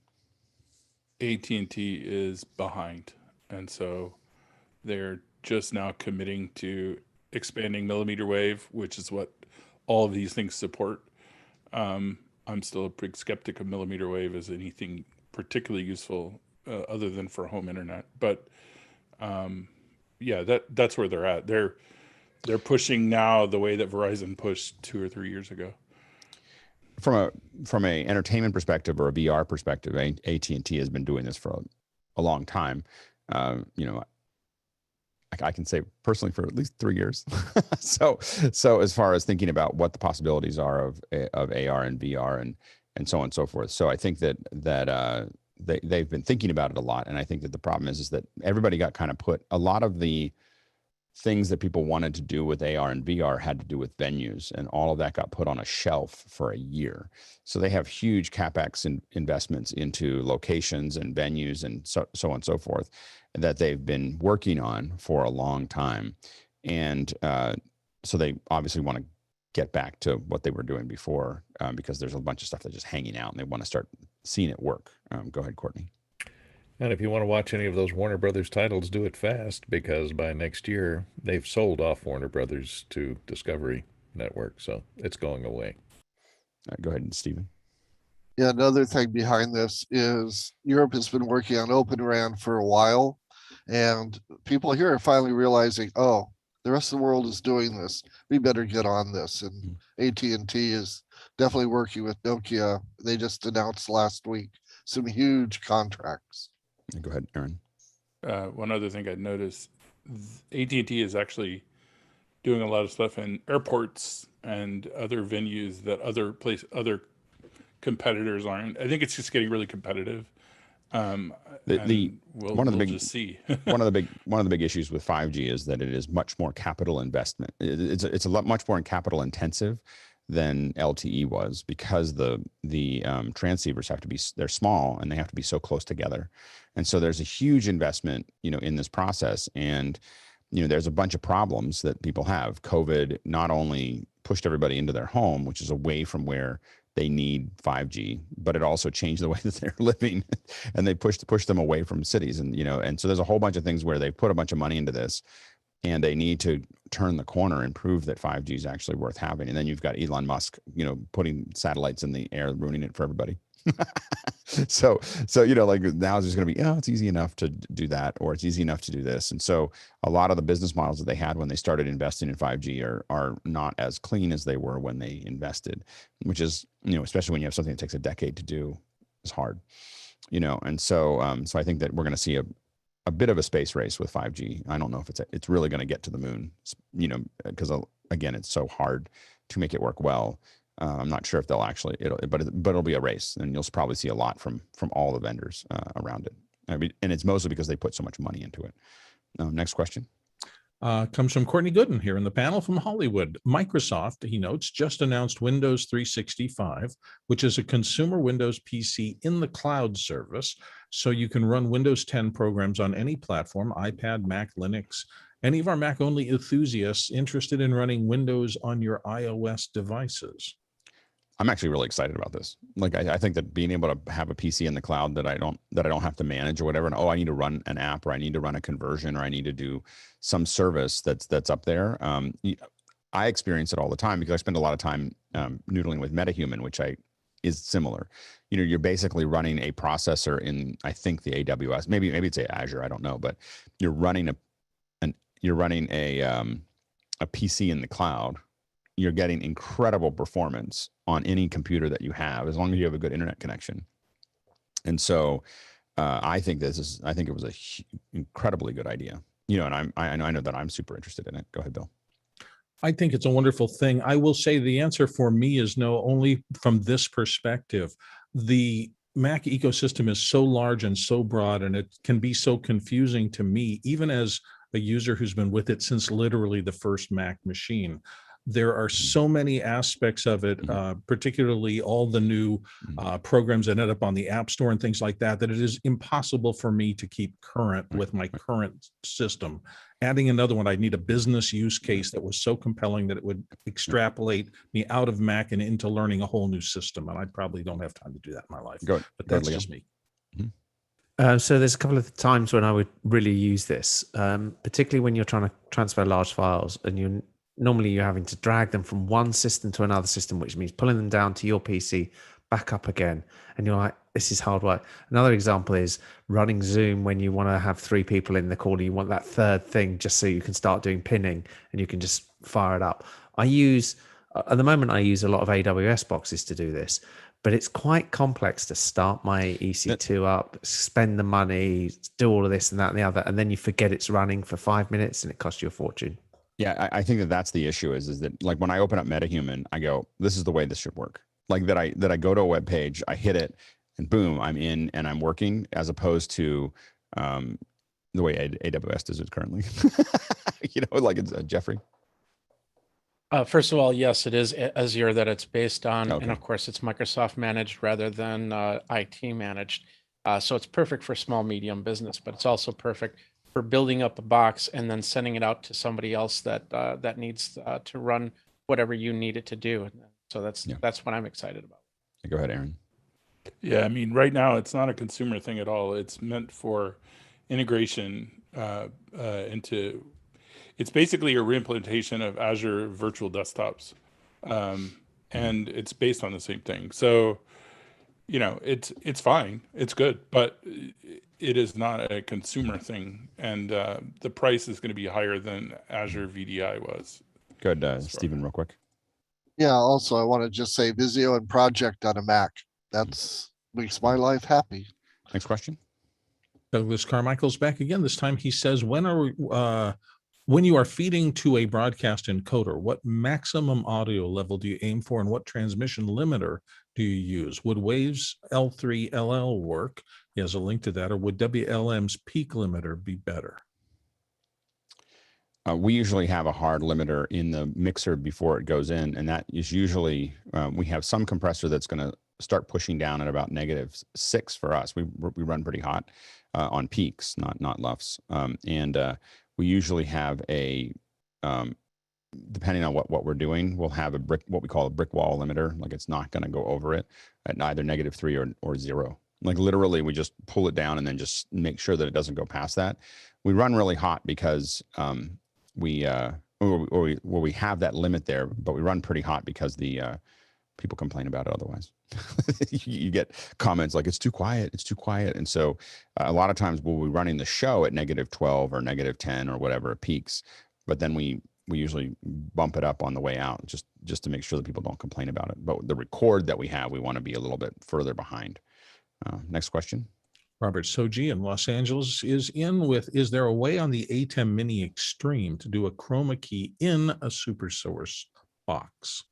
AT&T is behind, and so they're just now committing to expanding millimeter wave, which is what all of these things support. I'm still a big skeptic of millimeter wave as anything particularly useful other than for home internet. But yeah, that's where they're at. They're pushing now the way that Verizon pushed 2 or 3 years ago. From a entertainment perspective or a VR perspective, AT&T has been doing this for a long time. You know, I can say personally for at least 3 years. So as far as thinking about what the possibilities are of AR and VR and so on and so forth. So I think that they've been thinking about it a lot. And I think that the problem is that everybody got kind of put, a lot of the things that people wanted to do with AR and VR had to do with venues, and all of that got put on a shelf for a year. So they have huge CapEx investments into locations and venues and so on and so forth that they've been working on for a long time. And so they obviously want to get back to what they were doing before because there's a bunch of stuff that's just hanging out and they want to start seeing it work. Go ahead, Courtney. And if you want to watch any of those Warner Brothers titles, do it fast, because by next year, they've sold off Warner Brothers to Discovery Network, so it's going away. Go ahead, Stephen. Yeah, another thing behind this is Europe has been working on Open RAN for a while, and people here are finally realizing, oh, the rest of the world is doing this. We better get on this. And AT&T is definitely working with Nokia. They just announced last week some huge contracts. Go ahead, Aaron. One other thing I'd noticed, AT&T is actually doing a lot of stuff in airports and other venues that other competitors aren't. I think it's just getting really competitive. One of the big issues with 5G is that it is much more capital investment. It's a lot much more capital intensive than LTE was, because the transceivers have to be, they're small and they have to be so close together. And so there's a huge investment, in this process. And, there's a bunch of problems that people have. COVID not only pushed everybody into their home, which is away from where they need 5G, but it also changed the way that they're living, and they pushed them away from cities. And, and so there's a whole bunch of things where they put a bunch of money into this, and they need to turn the corner and prove that 5G is actually worth having. And then you've got Elon Musk, putting satellites in the air, ruining it for everybody. so like now it's just going to be, it's easy enough to do that, or it's easy enough to do this. And so a lot of the business models that they had when they started investing in 5G are not as clean as they were when they invested, which is, especially when you have something that takes a decade to do, is hard, and so I think that we're going to see a bit of a space race with 5G. I don't know if it's really going to get to the moon, because again, it's so hard to make it work well. I'm not sure if they'll actually, but it'll be a race, and you'll probably see a lot from all the vendors around it. I mean, and it's mostly because they put so much money into it. Next question. Comes from Courtney Gooden here in the panel from Hollywood. Microsoft, he notes, just announced Windows 365, which is a consumer Windows PC in the cloud service. So you can run Windows 10 programs on any platform, iPad, Mac, Linux. Any of our Mac only enthusiasts interested in running Windows on your iOS devices? I'm actually really excited about this. Like, I think that being able to have a PC in the cloud that I don't have to manage or whatever, and I need to run an app, or I need to run a conversion, or I need to do some service that's up there. I experience it all the time because I spend a lot of time noodling with MetaHuman, which is similar. You're basically running a processor in, I think, the AWS, maybe it's Azure, I don't know, but you're running a PC in the cloud. You're getting incredible performance on any computer that you have, as long as you have a good internet connection. And so I think it was a incredibly good idea, and I know that I'm super interested in it. Go ahead, Bill. I think it's a wonderful thing. I will say the answer for me is no, only from this perspective. The Mac ecosystem is so large and so broad, and it can be so confusing to me, even as a user who's been with it since literally the first Mac machine. There are so many aspects of it, particularly all the new programs that end up on the App Store and things like that, that it is impossible for me to keep current with my current system. Adding another one, I'd need a business use case that was so compelling that it would extrapolate me out of Mac and into learning a whole new system. And I probably don't have time to do that in my life. But that's just me. So there's a couple of times when I would really use this, particularly when you're trying to transfer large files, and normally you're having to drag them from one system to another system, which means pulling them down to your PC, back up again. And you're like, this is hard work. Another example is running Zoom when you want to have 3 people in the call. You want that third thing just so you can start doing pinning and you can just fire it up. At the moment, I use a lot of AWS boxes to do this, but it's quite complex to start my EC2 up, spend the money, do all of this and that and the other, and then you forget it's running for 5 minutes and it costs you a fortune. Yeah, I think that's the issue is that, like, when I open up MetaHuman, I go, this is the way this should work. Like that I go to a web page, I hit it, and boom, I'm in and I'm working, as opposed to the way AWS does it currently. Like it's Jeffrey. First of all, yes, it is Azure that it's based on. Okay. And of course, it's Microsoft managed rather than IT managed. So it's perfect for small, medium business, but it's also perfect for building up a box and then sending it out to somebody else that needs to run whatever you need it to do. So that's what I'm excited about. Go ahead, Aaron. Yeah, I mean, right now it's not a consumer thing at all. It's meant for integration into. It's basically a reimplementation of Azure virtual desktops, and it's based on the same thing. So, it's fine, it's good, but it is not a consumer thing, and the price is going to be higher than Azure VDI was. Good, Stephen, real quick. Yeah, also I want to just say Visio and Project on a Mac. That's makes my life happy. Next question. Douglas Carmichael's back again. This time he says, when you are feeding to a broadcast encoder, what maximum audio level do you aim for, and what transmission limiter do you use? Would Waves L3LL work? He has a link to that. Or would WLM's peak limiter be better? We usually have a hard limiter in the mixer before it goes in, and that is usually, we have some compressor that's going to start pushing down at about -6 for us. We run pretty hot on peaks, not LUFs, and we usually have a, depending on what we're doing, we'll have what we call a brick wall limiter. Like, it's not going to go over it at either -3 or 0. Like, literally, we just pull it down and then just make sure that it doesn't go past that. We run really hot because we have that limit there, but we run pretty hot because the people complain about it otherwise. You get comments like it's too quiet, and so a lot of times we'll be running the show at -12 or -10 or whatever it peaks, but then we usually bump it up on the way out just to make sure that people don't complain about it. But the record that we have, we want to be a little bit further behind. Next question. Robert Soji in Los Angeles is there a way on the ATEM Mini Extreme to do a chroma key in a super source box?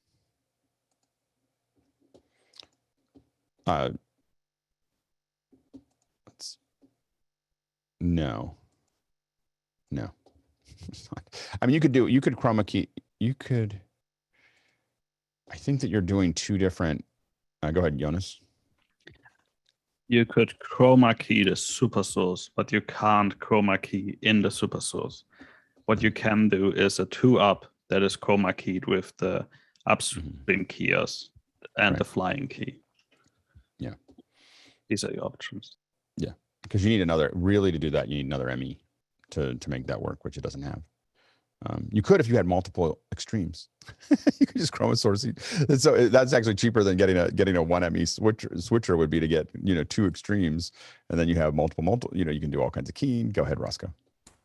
No. I mean, you could chroma key. I think that you're doing two different. Go ahead, Jonas. You could chroma key the super source, but you can't chroma key in the super source. What you can do is a 2-up that is chroma keyed with the upstream keyers and the flying key. Yeah. These are your options. Yeah. Because you need to do that, you need another ME to make that work, which it doesn't have. You could if you had multiple extremes. You could just chroma source. So that's actually cheaper than getting a 1ME switcher would be to get 2 extremes, and then you have multiple. You can do all kinds of keying. Go ahead, Roscoe.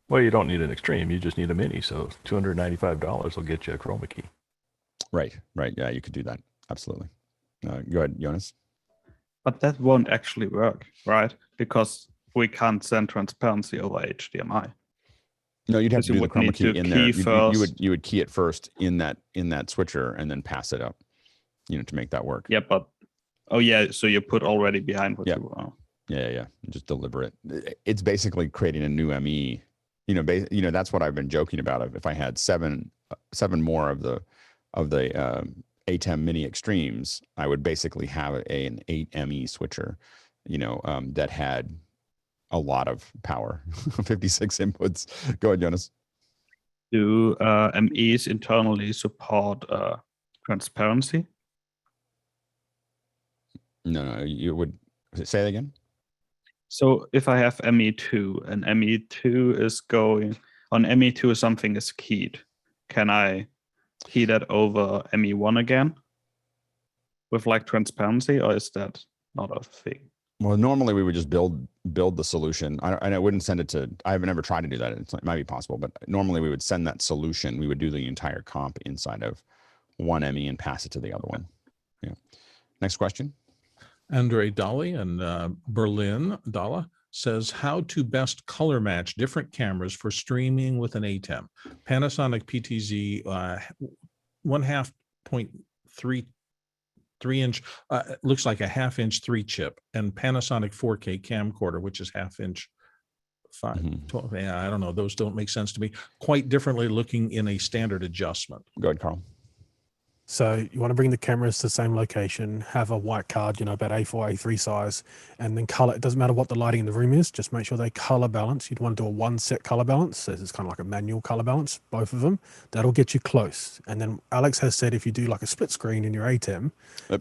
Well, you don't need an extreme. You just need a mini. So $295 will get you a chroma key. Right. Yeah, you could do that. Absolutely. Go ahead, Jonas. But that won't actually work, right? Because we can't send transparency over HDMI. No, you'd have to do the chroma key in there. You would key it first in that switcher and then pass it up, to make that work. Yeah, but so you put already behind what you want. Yeah. Just deliver it. It's basically creating a new ME. That's what I've been joking about. If I had seven more of the ATEM Mini Extremes, I would basically have an 8ME switcher, that had a lot of power, 56 inputs. Go ahead, Jonas. Do MEs internally support transparency? No, you would say that again. So if I have ME2 and ME2 is going on ME2, something is keyed. Can I key that over ME1 again with like transparency, or is that not a thing? Well, normally we would just build the solution. I wouldn't send it to. I haven't ever tried to do that. It might be possible, but normally we would send that solution. We would do the entire comp inside of one ME and pass it to the other one. Yeah. Next question. Andre Dolly in Berlin, Dalla says, how to best color match different cameras for streaming with an ATEM. Panasonic PTZ 1/2.3 inch, looks like a 1/2 inch 3-chip, and Panasonic 4K camcorder, which is 1/2 inch 12. Yeah, I don't know. Those don't make sense to me. Quite differently looking in a standard adjustment. Go ahead, Carl. So you want to bring the cameras to the same location, have a white card, about A4, A3 size, and then color. It doesn't matter what the lighting in the room is, just make sure they color balance. You'd want to do a 1-set color balance. So it's kind of like a manual color balance, both of them. That'll get you close. And then Alex has said if you do like a split screen in your ATEM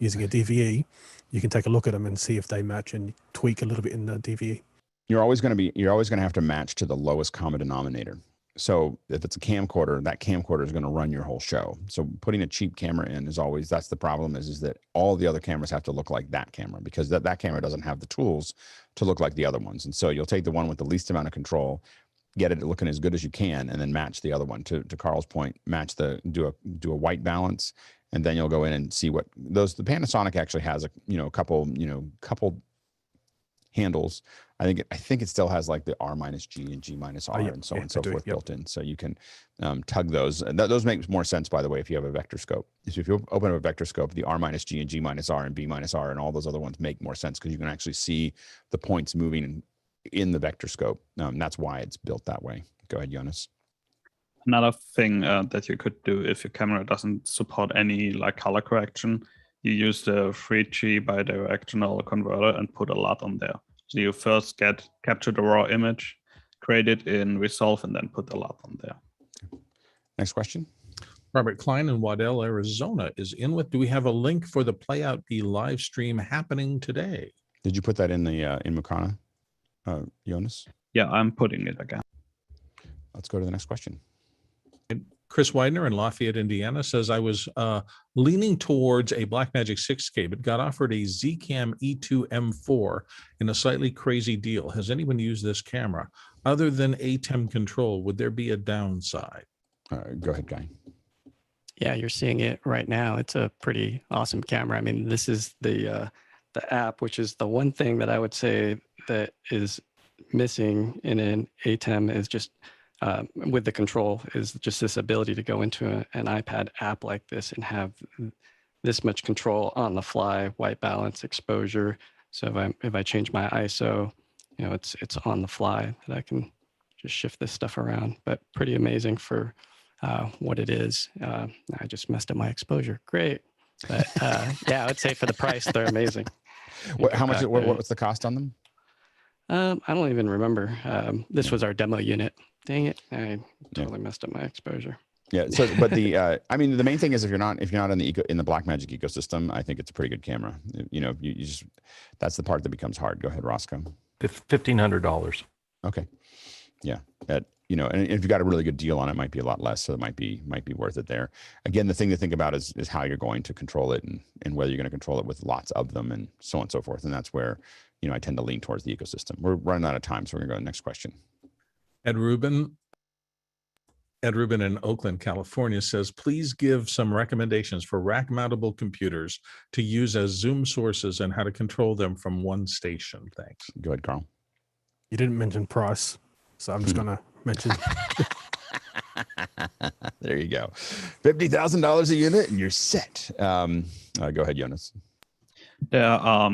using a DVE, you can take a look at them and see if they match and tweak a little bit in the DVE. You're always going to have to match to the lowest common denominator. So if it's a camcorder, that camcorder is going to run your whole show. So putting a cheap camera in that's the problem is that all the other cameras have to look like that camera, because that camera doesn't have the tools to look like the other ones. And so you'll take the one with the least amount of control, get it looking as good as you can, and then match the other one. To Carl's point, do a white balance, and then you'll go in and see what the Panasonic actually has a couple handles. I think it still has like the R-G and G-R and so on and so forth built in. So you can tug those. And those make more sense, by the way, if you have a vector scope. So if you open up a vector scope, the R-G and G-R and B-R and all those other ones make more sense because you can actually see the points moving in the vector scope. That's why it's built that way. Go ahead, Jonas. Another thing that you could do if your camera doesn't support any like color correction, you use the 3G bidirectional converter and put a LUT on there. So you first capture the raw image, create it in Resolve, and then put the LUT on there. Next question. Robert Klein in Waddell, Arizona is in with, do we have a link for the PlayoutBee live stream happening today? Did you put that in Mukana, Jonas? Yeah, I'm putting it again. Let's go to the next question. Chris Widener in Lafayette, Indiana says, I was leaning towards a Blackmagic 6K, but got offered a Zcam E2 M4 in a slightly crazy deal. Has anyone used this camera? Other than ATEM control, would there be a downside? Go ahead, Guy. Yeah, you're seeing it right now. It's a pretty awesome camera. I mean, this is the app, which is the one thing that I would say that is missing in an ATEM is just with the control is just this ability to go into an iPad app like this and have this much control on the fly, white balance, exposure. So if I change my ISO, you know, it's on the fly that I can just shift this stuff around. But pretty amazing for what it is. I just messed up my exposure. Great. But yeah, I would say for the price, they're amazing. How much? What's the cost on them? I don't even remember. This was our demo unit. Dang it! I totally messed up my exposure. Yeah. So, but I mean, the main thing is if you're not in the Blackmagic ecosystem, I think it's a pretty good camera. You know, you just that's the part that becomes hard. Go ahead, Roscoe. $1,500. Okay. Yeah. You know, and if you got a really good deal on it, might be a lot less. So it might be worth it there. Again, the thing to think about is how you're going to control it and whether you're going to control it with lots of them and so on and so forth. And that's where, you know, I tend to lean towards the ecosystem. We're running out of time, so we're going to go to the next question. Ed Rubin in Oakland, California says, please give some recommendations for rack-mountable computers to use as Zoom sources and how to control them from one station. Thanks. Go ahead, Carl. You didn't mention price, so I'm just going to mention. There you go. $50,000 a unit and you're set. Go ahead, Jonas. There are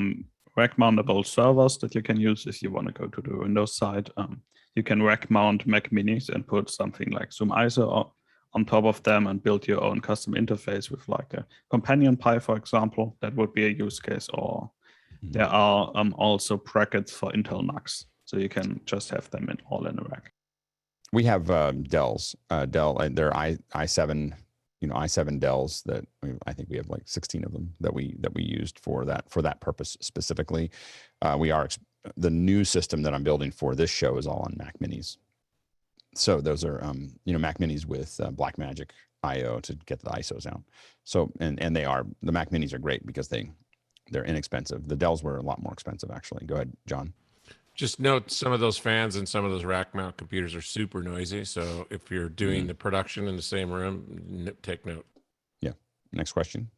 rack-mountable servers that you can use if you want to go to the Windows side. You can rack mount Mac Minis and put something like Zoom ISO on top of them and build your own custom interface with like a companion Pi, for example. That would be a use case. Or there are also brackets for Intel NUCs, so you can just have them all in a rack. We have Dells, Dell, they're i7, i7 Dells that I think we have like 16 of them that we used for that purpose specifically. The new system that I'm building for this show is all on Mac Minis. So those are Mac Minis with Blackmagic IO to get the ISOs out. So and the Mac Minis are great because they're inexpensive. The Dells were a lot more expensive actually. Go ahead, John. Just note some of those fans and some of those rack mount computers are super noisy. So if you're doing the production in the same room, take note. Yeah. Next question.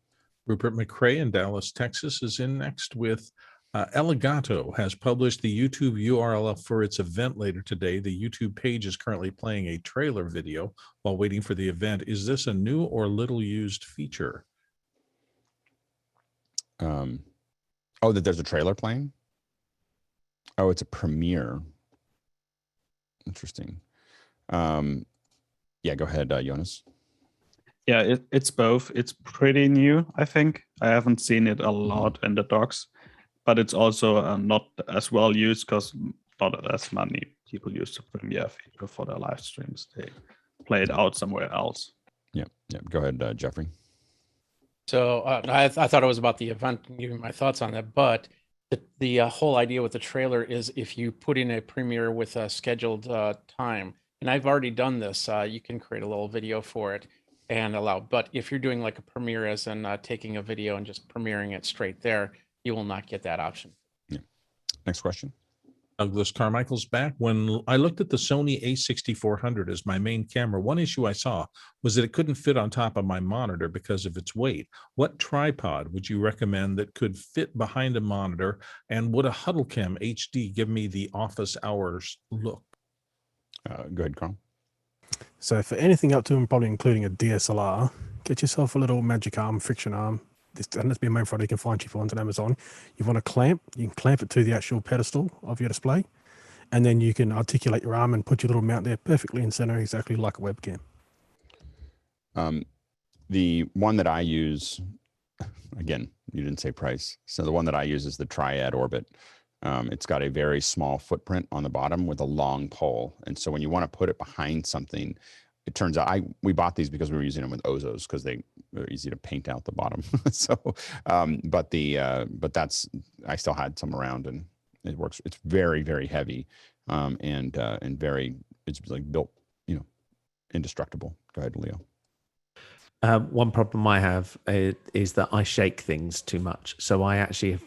Rupert McRae in Dallas, Texas is in next with Elgato has published the YouTube URL for its event later today. The YouTube page is currently playing a trailer video while waiting for the event. Is this a new or little used feature? That there's a trailer playing? Oh, it's a premiere. Interesting. Yeah, go ahead, Jonas. Yeah, it's both. It's pretty new, I think. I haven't seen it a lot in the docs, but it's also not as well used because not as many people use the Premiere feature for their live streams. They play it out somewhere else. Yeah. Go ahead, Jeffrey. So I thought it was about the event and giving my thoughts on that, but the whole idea with the trailer is if you put in a premiere with a scheduled time, and I've already done this, you can create a little video for it and allow. But if you're doing like a premiere as in taking a video and just premiering it straight there, you will not get that option. Yeah. Next question. Douglas Carmichael's back. When I looked at the Sony a6400 as my main camera, one issue I saw was that it couldn't fit on top of my monitor because of its weight. What tripod would you recommend that could fit behind a monitor? And would a HuddleCam HD give me the office hours look? Go ahead, Carl. So for anything up to and probably including a DSLR, get yourself a little magic arm, friction arm. This doesn't have to be a main front, you can find cheap ones on Amazon. You want to you can clamp it to the actual pedestal of your display, and then you can articulate your arm and put your little mount there perfectly in center, exactly like a webcam. The one that I use, again, you didn't say price. So the one that I use is the Triad Orbit. It's got a very small footprint on the bottom with a long pole. And so when you want to put it behind something, it turns out we bought these because we were using them with Ozos because they're easy to paint out the bottom. So, but that's, I still had some around and it works. It's very, very heavy, and very, it's like built, indestructible. Go ahead, Leo. One problem I have is that I shake things too much. So I actually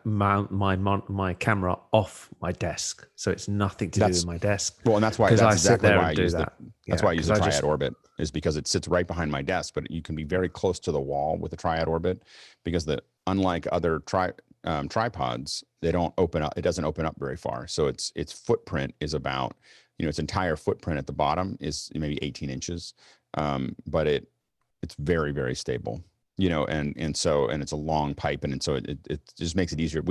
mount my camera off my desk, so it's nothing to do with my desk. Well, and that's why I exactly sit there why I and do use that. that's why I use the triad orbit, is because it sits right behind my desk, but you can be very close to the wall with the triad orbit, because unlike other tripods, they don't open up. It doesn't open up very far, so its footprint is about, its entire footprint at the bottom is maybe 18 inches, but it's very, very stable, and it's a long pipe, and so it just makes it easier.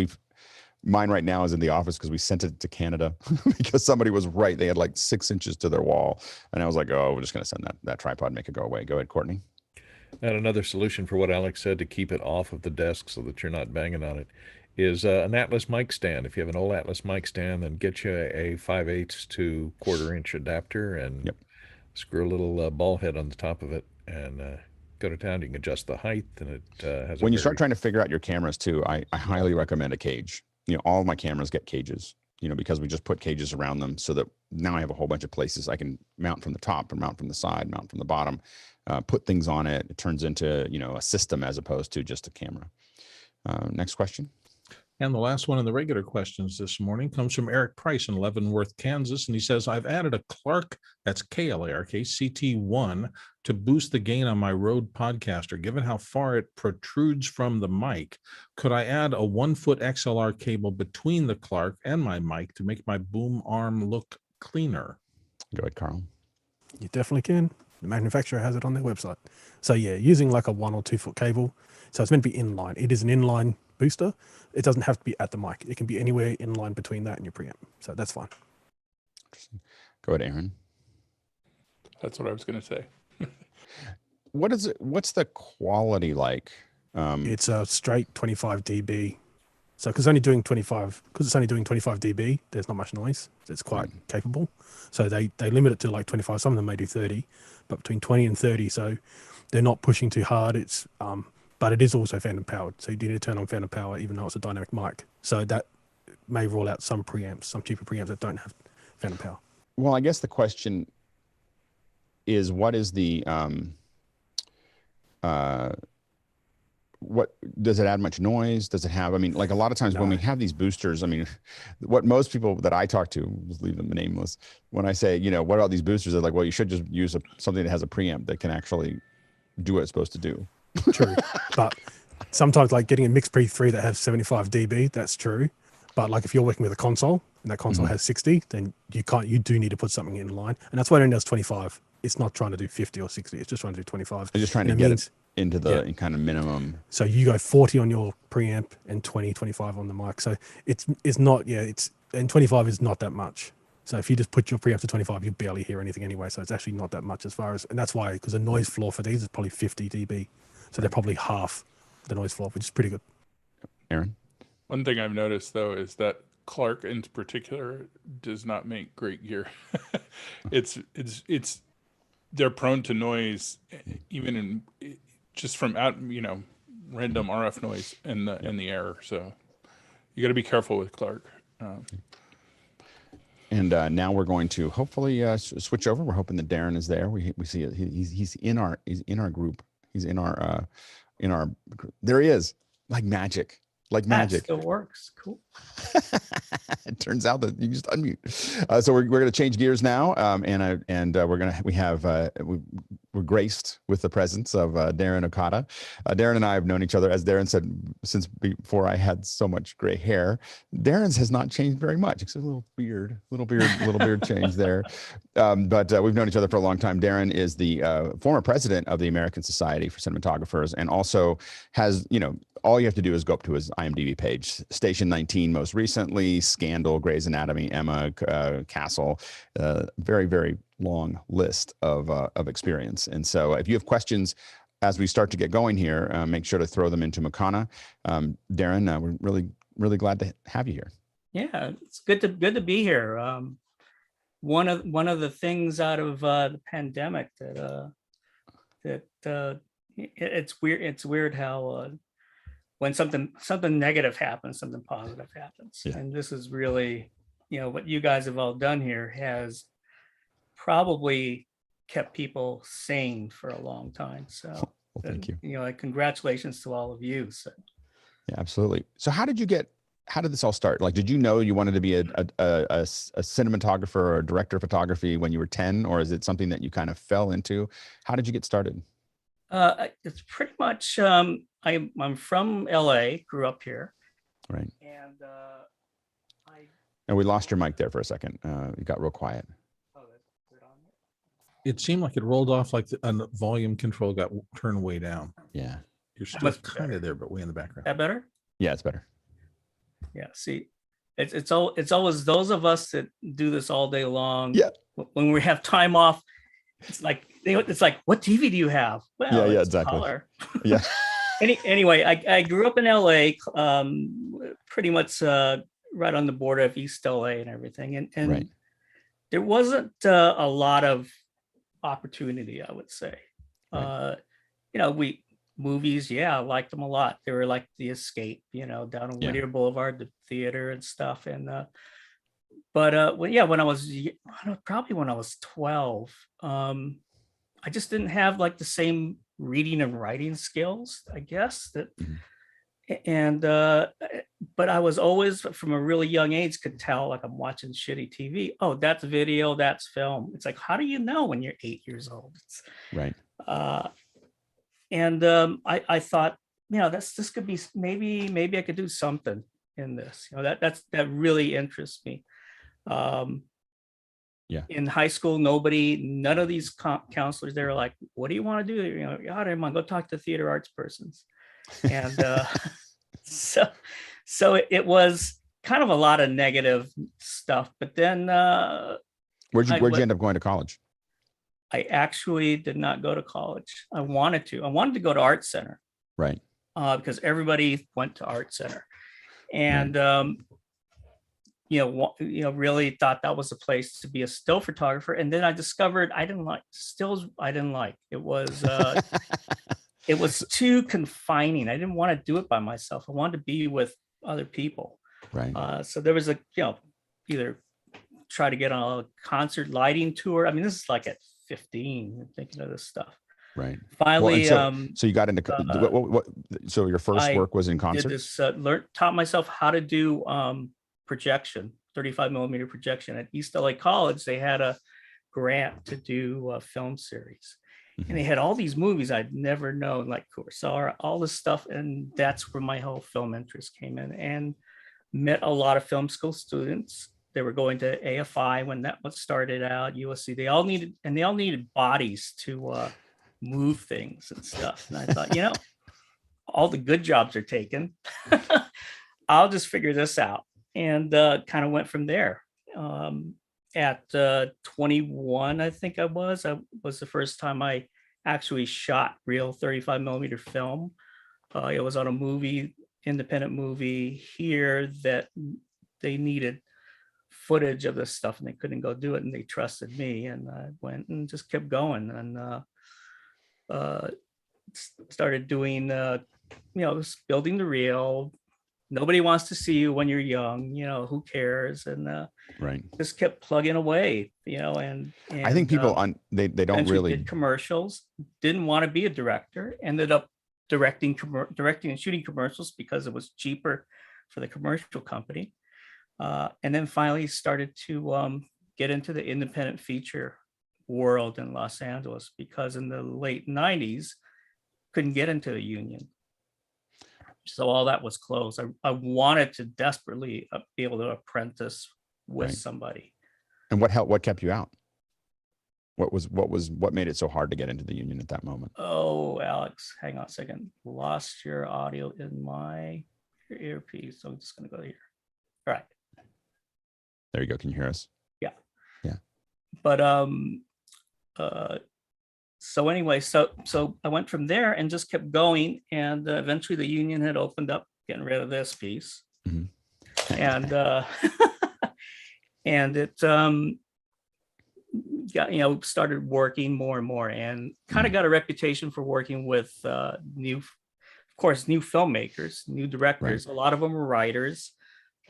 Mine right now is in the office because we sent it to Canada because somebody was right. They had like 6 inches to their wall. And I was like, oh, we're just going to send that tripod, make it go away. Go ahead, Courtney. And another solution for what Alex said to keep it off of the desk so that you're not banging on it is an Atlas mic stand. If you have an old Atlas mic stand, then get you a 5/8 to 1/4 inch adapter and screw a little ball head on the top of it and go to town. You can adjust the height, and it has. When you start trying to figure out your cameras too, I highly recommend a cage. All of my cameras get cages, because we just put cages around them, so that now I have a whole bunch of places I can mount from the top, or mount from the side, mount from the bottom, put things on it. It turns into, a system as opposed to just a camera. Next question. And the last one of the regular questions this morning comes from Eric Price in Leavenworth, Kansas. And he says, I've added a Klark, that's K-L-A-R-K, CT-1 to boost the gain on my Rode Procaster. Given how far it protrudes from the mic, could I add a 1-foot XLR cable between the Klark and my mic to make my boom arm look cleaner? Go ahead, Carl. You definitely can. The manufacturer has it on their website. So yeah, using like a 1 or 2 foot cable. So it's meant to be inline. It is an inline booster. It doesn't have to be at the mic. It can be anywhere in line between that and your preamp. So that's fine. Go ahead, Aaron. That's what I was going to say. What's the quality like? It's a straight 25 dB. So because it's only doing 25 dB, there's not much noise. It's quite capable. So they limit it to like 25. Some of them may do 30, but between 20 and 30. So they're not pushing too hard. It's but it is also phantom powered. So you do need to turn on phantom power, even though it's a dynamic mic. So that may rule out some preamps, some cheaper preamps that don't have phantom power. Well, I guess the question is, what is the what does it add much noise? Does it have, like a lot of times when we have these boosters, what most people that I talk to, just leave them nameless, when I say, what about these boosters? They're like, well, you should just use something that has a preamp that can actually do what it's supposed to do. True. But sometimes like getting a mix pre 3 that has 75 dB, that's true. But like if you're working with a console and that console has 60, then you do need to put something in line. And that's why it only does 25. It's not trying to do 50 or 60. It's just trying to do 25. It's just trying to get it into the kind of minimum. So you go 40 on your preamp and 25 on the mic. So it's not, and 25 is not that much. So if you just put your preamp to 25, you barely hear anything anyway. So it's actually not that much and that's why, because the noise floor for these is probably 50 dB. So they're probably half the noise floor, which is pretty good. Aaron? One thing I've noticed though is that Klark in particular does not make great gear. They're prone to noise, even in just from random RF noise in the air. So you got to be careful with Klark. And now we're going to hopefully switch over. We're hoping that Daryn is there. We see it. He's in our group. He's in our there he is, like magic. Like magic. That still works. Cool. It turns out that you just unmute. So we're going to change gears now, we're graced with the presence of Daryn Okada. Daryn and I have known each other, as Daryn said, since before I had so much gray hair. Daryn's has not changed very much, except a little beard change there. But we've known each other for a long time. Daryn is the former president of the American Society for Cinematographers, and also has, all you have to do is go up to his IMDb page. Station 19 most recently, Scandal, Grey's Anatomy, Emma, Castle. Very, very long list of experience. And so if you have questions as we start to get going here, make sure to throw them into Makana. Daryn, we're really, really glad to have you here. Yeah, it's good to be here. One of the things out of the pandemic that it's weird how when something negative happens, something positive happens. Yeah. And this is really, what you guys have all done here has probably kept people sane for a long time. So, Well, thank you. You know, like, congratulations to all of you. So. Yeah, absolutely. So how did this all start? Like, did you know you wanted to be a cinematographer or a director of photography when you were 10, or is it something that you kind of fell into? How did you get started? It's pretty much, I'm from LA, grew up here. Right. And And we lost your mic there for a second. You got real quiet. It seemed like it rolled off like the volume control got turned way down. Yeah. You're still kind of there, but way in the background. That better? Yeah, it's better. Yeah. See, it's always those of us that do this all day long. Yeah. When we have time off, it's like, what TV do you have? Well, yeah, it's exactly. color. Yeah. Anyway, I grew up in LA, pretty much right on the border of East LA and everything. And right. There wasn't a lot of opportunity, I would say. Right. You know, movies, yeah, I liked them a lot. They were like the escape, you know, down on Whittier Boulevard, the theater and stuff. And when I was probably when I was 12, I just didn't have like the same reading and writing skills, I guess, that and but I was always, from a really young age, could tell, like, I'm watching shitty TV. Oh, that's video, that's film. It's like, how do you know when you're 8 years old? It's, right. I thought, you know, this could be, maybe I could do something in this. You know, that really interests me. Yeah. In high school, none of these counselors, they were like, what do you want to do? You know, come on, go talk to theater arts persons. And so it was kind of a lot of negative stuff. But then where'd you end up going to college? I actually did not go to college. I wanted to go to Art Center. Right. Because everybody went to Art Center. And really thought that was a place to be a still photographer. And then I discovered I didn't like stills. It was it was too confining. I didn't want to do it by myself. I wanted to be with other people. Right. So there was either try to get on a concert lighting tour. I mean, this is like at 15, thinking of this stuff. Right. Finally, so you got into so your first work was in concert? I did this, taught myself how to do projection, 35 millimeter projection at East LA College. They had a grant to do a film series, and they had all these movies I'd never known, like Kurosawa, all this stuff. And that's where my whole film interest came in, and met a lot of film school students. They were going to AFI when that was started out, USC. They all needed bodies to move things and stuff. And I thought, you know, all the good jobs are taken. I'll just figure this out. And kind of went from there. At 21, I think I was the first time I actually shot real 35 millimeter film. It was on a independent movie here that they needed footage of this stuff and they couldn't go do it, and they trusted me, and I went and just kept going, and started doing building the reel. Nobody wants to see you when you're young, you know, who cares? And right. Just kept plugging away, you know, and I think people they don't really did commercials, didn't want to be a director, ended up directing and shooting commercials because it was cheaper for the commercial company. And then finally started to get into the independent feature world in Los Angeles, because in the late 90s, couldn't get into the union. So all that was closed. I wanted to desperately be able to apprentice with somebody. And what kept you out? What made it so hard to get into the union at that moment? Oh, Alex, hang on a second. Lost your audio in my earpiece. So I'm just gonna go here. All right. There you go. Can you hear us? Yeah. Yeah. But so anyway, so I went from there and just kept going, and eventually the union had opened up, getting rid of this piece, and and it got, started working more and more, and kind of got a reputation for working with new filmmakers, new directors. A lot of them were writers,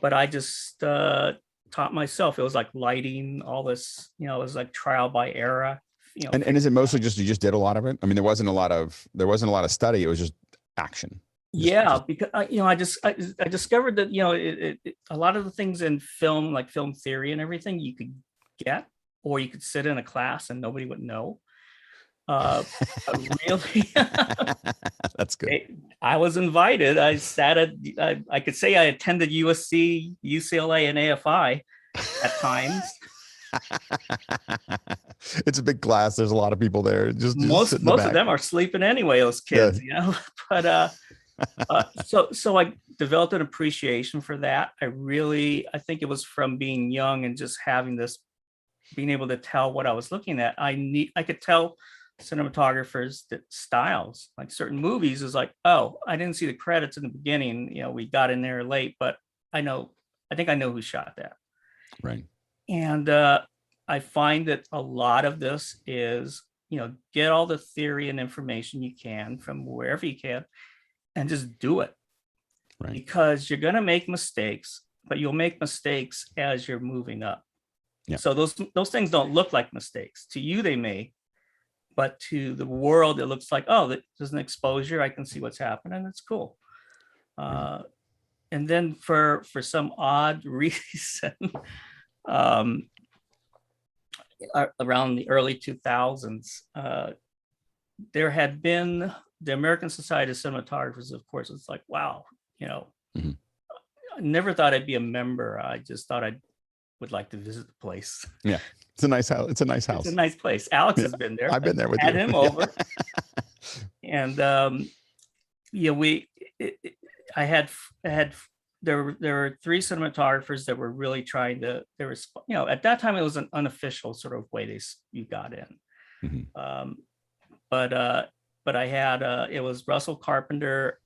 but I just taught myself. It was like lighting, all this, it was like trial by error And is it mostly just you just did a lot of it? I mean, there wasn't a lot of study. It was just action. Because I discovered that a lot of the things in film, like film theory and everything, you could get, or you could sit in a class and nobody would know. Really, that's good. I was invited. I sat at. I could say I attended USC, UCLA, and AFI at times. It's a big class. There's a lot of people there. Just most of them are sleeping anyway. Those kids, But so I developed an appreciation for that. I think it was from being young and just having this, being able to tell what I was looking at. I could tell cinematographers that styles, like certain movies, is like, oh, I didn't see the credits in the beginning. We got in there late, but I think I know who shot that. Right. And I find that a lot of this is, get all the theory and information you can from wherever you can and just do it. Right. Because you're going to make mistakes, but you'll make mistakes as you're moving up. Yeah. So those things don't look like mistakes. To you, they may, but to the world, it looks like, oh, there's an exposure. I can see what's happening. It's cool. And then for some odd reason, around the early 2000s, there had been the American Society of Cinematographers. Of course, it's like, wow, Mm-hmm. I never thought I'd be a member. I just thought I would like to visit the place. Yeah, it's a nice house. It's a nice house. It's a nice place. Alex has been there. I've been there with had you. him over. And I had there were 3 cinematographers that were really trying to. There was, at that time it was an unofficial sort of way you got in. Mm-hmm. But I had it was Russell Carpenter,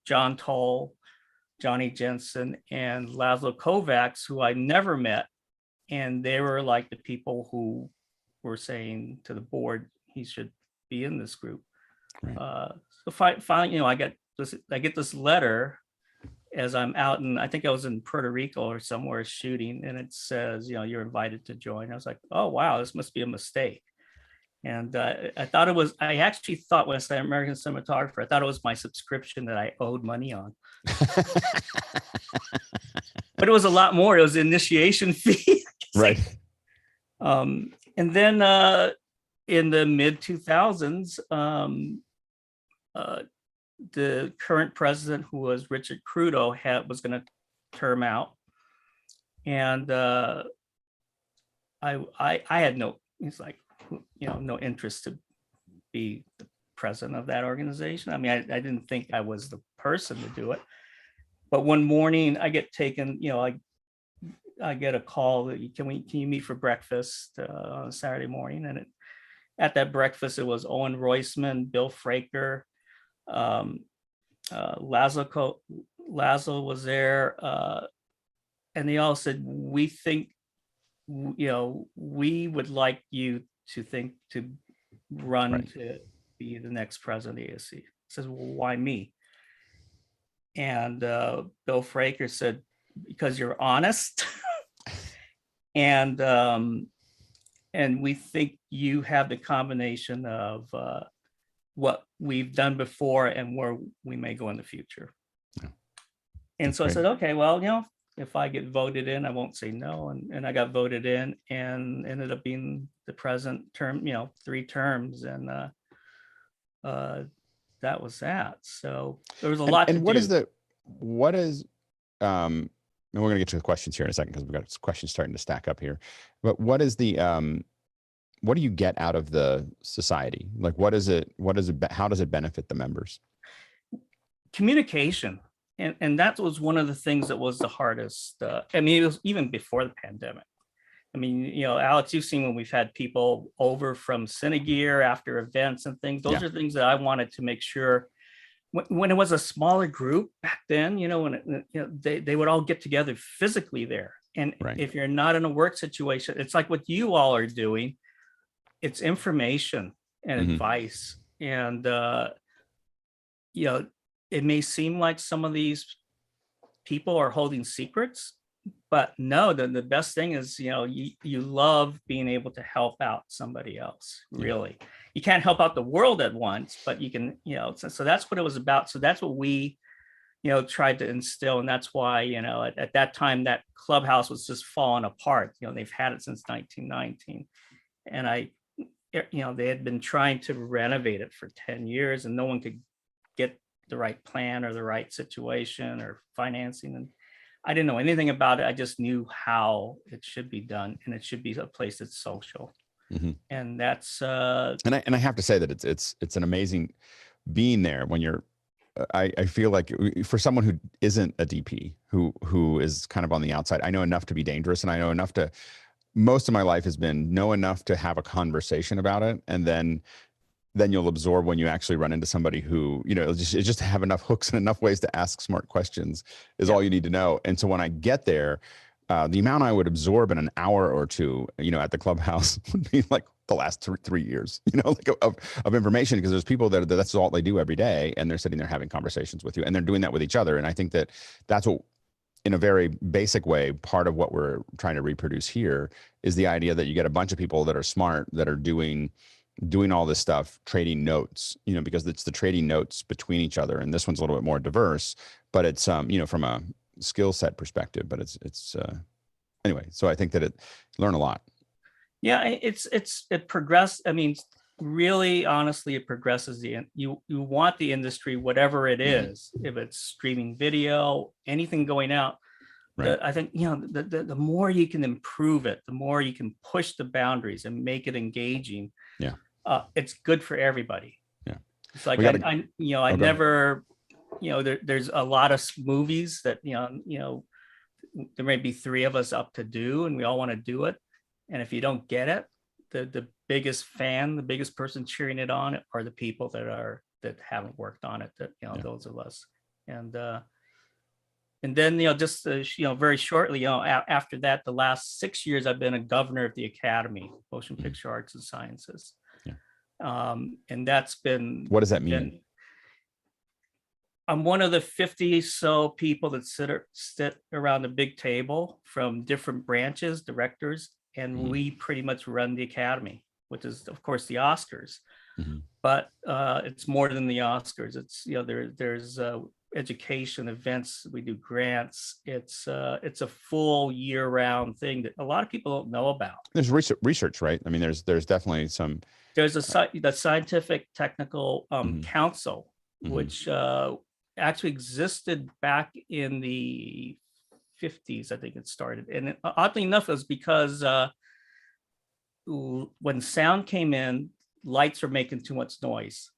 John Toll, Johnny Jensen, and Laszlo Kovacs, who I never met, and they were like the people who were saying to the board he should be in this group. Right. So finally, I get this letter as I'm out, and I think I was in Puerto Rico or somewhere shooting, and it says, you're invited to join. I was like, oh wow, this must be a mistake. And I actually thought when I said American Cinematographer, I thought it was my subscription that I owed money on. But it was a lot more. It was an initiation fee. Right. And then in the mid 2000s, the current president, who was Richard Crudo, was going to term out. And I had no interest to be the president of that organization. I mean, I didn't think I was the person to do it. But one morning I get taken, I get a call that can you meet for breakfast on a Saturday morning? And at that breakfast, it was Owen Roisman, Bill Fraker, Laszlo was there, and they all said, we think, we would like you to run Right. to be the next president of the ASC. Says, well, why me? And Bill Fraker said, because you're honest, and we think you have the combination of what we've done before and where we may go in the future. Yeah. And That's so great. I said, okay, well, if I get voted in, I won't say no. And I got voted in and ended up being the president term, 3 terms. And that was that. So there was a lot to do. And we're going to get to the questions here in a second, because we've got questions starting to stack up here. But what is the, what do you get out of the society? Like, how does it benefit the members? Communication. And that was one of the things that was the hardest. I mean, it was even before the pandemic. I mean, Alex, you've seen when we've had people over from Cinegear after events and things. Those are things that I wanted to make sure when it was a smaller group back then, when they would all get together physically there. And Right. if you're not in a work situation, it's like what you all are doing. It's information and Mhm. advice. And, it may seem like some of these people are holding secrets, but no, the best thing is, you love being able to help out somebody else. Really, you can't help out the world at once, but you can, so that's what it was about. So that's what we, tried to instill. And that's why, at that time, that clubhouse was just falling apart. They've had it since 1919. And they had been trying to renovate it for 10 years and no one could get the right plan or the right situation or financing. And I didn't know anything about it. I just knew how it should be done, and it should be a place that's social. And that's and I have to say that it's an amazing being there when you're. I feel like for someone who isn't a DP, who is kind of on the outside, I know enough to be dangerous, and I know enough to. Most of my life has been know enough to have a conversation about it, and then you'll absorb when you actually run into somebody who, just have enough hooks and enough ways to ask smart questions is all you need to know. And so when I get there, the amount I would absorb in an hour or two, at the clubhouse would be like the last 3 years, like of information, because there's people that's all they do every day, and they're sitting there having conversations with you, and they're doing that with each other. And I think that's what, in a very basic way, part of what we're trying to reproduce here is the idea that you get a bunch of people that are smart, that are doing all this stuff, trading notes, because it's the trading notes between each other. And this one's a little bit more diverse, but it's, from a skill set perspective, but it's anyway, so I think that learn a lot. Yeah, it progressed. I mean, really, honestly, it progresses you want the industry, whatever it is, if it's streaming video, anything going out. Right. I think, the more you can improve it, the more you can push the boundaries and make it engaging. Yeah. It's good for everybody. Yeah. It's like, there's a lot of movies that, there may be 3 of us up to do, and we all want to do it. And if you don't get it, the biggest fan, the biggest person cheering it on are the people that haven't worked on it, those of us. And then, very shortly, after that, the last 6 years, I've been a governor of the Academy, Motion Picture Arts and Sciences. Yeah. And that's been. What does that mean? I'm one of the 50 so people that sit around the big table from different branches, directors, and we pretty much run the Academy, which is, of course, the Oscars. But it's more than the Oscars. It's, there's education events, we do grants. It's a full year-round thing that a lot of people don't know about. There's research, right? I mean, there's definitely some. There's the Scientific Technical Council, which actually existed back in the 50s, I think it started. And oddly enough, it was because when sound came in, lights were making too much noise.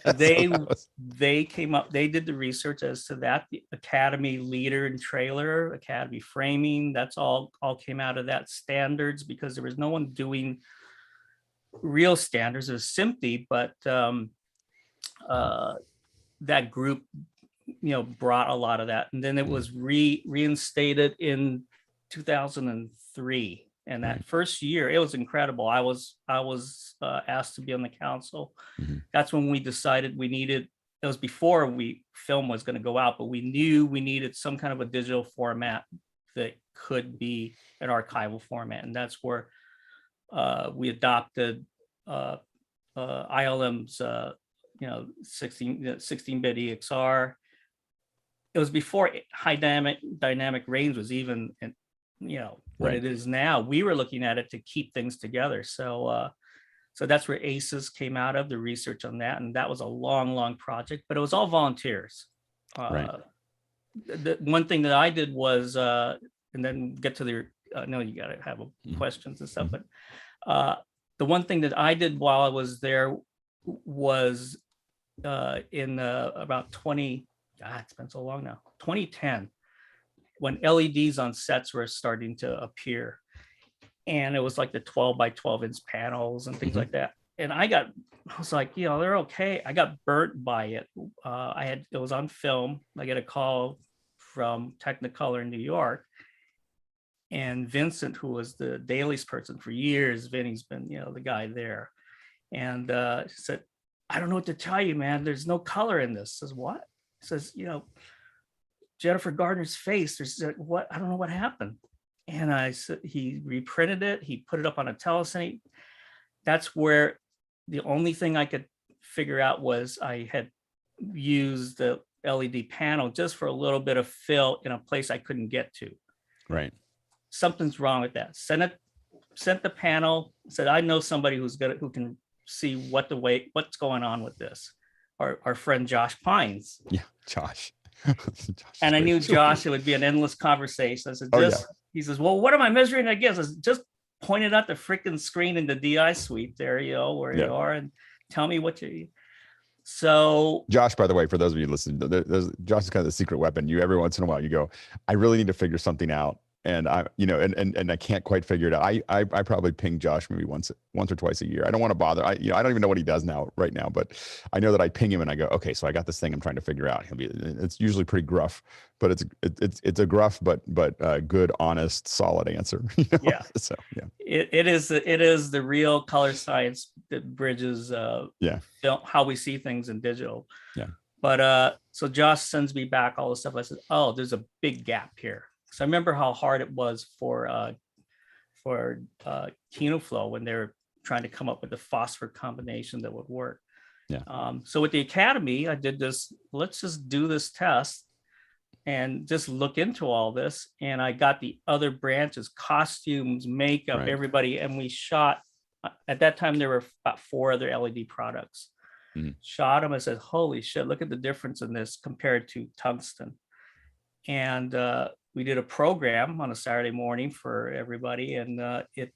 They came up, they did the research as to that. The Academy leader and trailer, Academy framing, that's all came out of that. Standards, because there was no one doing real standards. It was SMPTE, but that group, brought a lot of that. And then it was reinstated in 2003. And that first year, it was incredible. I was asked to be on the council. That's when we decided we needed. It was before film was going to go out, but we knew we needed some kind of a digital format that could be an archival format, and that's where we adopted ILM's 16-bit EXR. It was before high dynamic range was even what it is now. We were looking at it to keep things together. So that's where ACES came out of, the research on that. And that was a long project, but it was all volunteers. The one thing that I did was, and then get to the, no, you got to have questions and stuff, but the one thing that I did while I was there was in about 2010, when LEDs on sets were starting to appear, and it was like the 12 by 12 inch panels and things like that. And I was like, they're okay. I got burnt by it. It was on film. I get a call from Technicolor in New York, and Vincent, who was the dailies person for years, Vinny's been, the guy there, and said, I don't know what to tell you, man. There's no color in this. I says, what? He says, Jennifer Gardner's face. There's what, I don't know what happened. And I said, he reprinted it. He put it up on a telecine. That's where the only thing I could figure out was I had used the LED panel just for a little bit of fill in a place I couldn't get to. Right. Something's wrong with that. Sent the panel, said, I know somebody who can see what's going on with this. Our friend Josh Pines. Yeah, Josh. And I knew Josh, it would be an endless conversation. I said, he says, well, what am I measuring against? I said, just pointed out the freaking screen in the DI suite there, where you are, and tell me what you. So Josh, by the way, for those of you listening, Josh is kind of the secret weapon. Every once in a while you go, I really need to figure something out. And and I can't quite figure it out. I probably ping Josh maybe once or twice a year. I don't want to bother. I don't even know what he does right now, but I know that I ping him and I go, okay, so I got this thing I'm trying to figure out. It's usually pretty gruff, but it's a gruff but good, honest, solid answer. Yeah. So yeah. It is the real color science that bridges how we see things in digital. Yeah. But so Josh sends me back all the stuff. I said, oh, there's a big gap here. So I remember how hard it was for KinoFlow when they were trying to come up with the phosphor combination that would work. Yeah. So with the Academy, I did this. Let's just do this test and just look into all this. And I got the other branches, costumes, makeup, everybody, and we shot. At that time, there were about 4 other LED products. Mm-hmm. Shot them. I said, "Holy shit! Look at the difference in this compared to tungsten." And we did a program on a Saturday morning for everybody, and it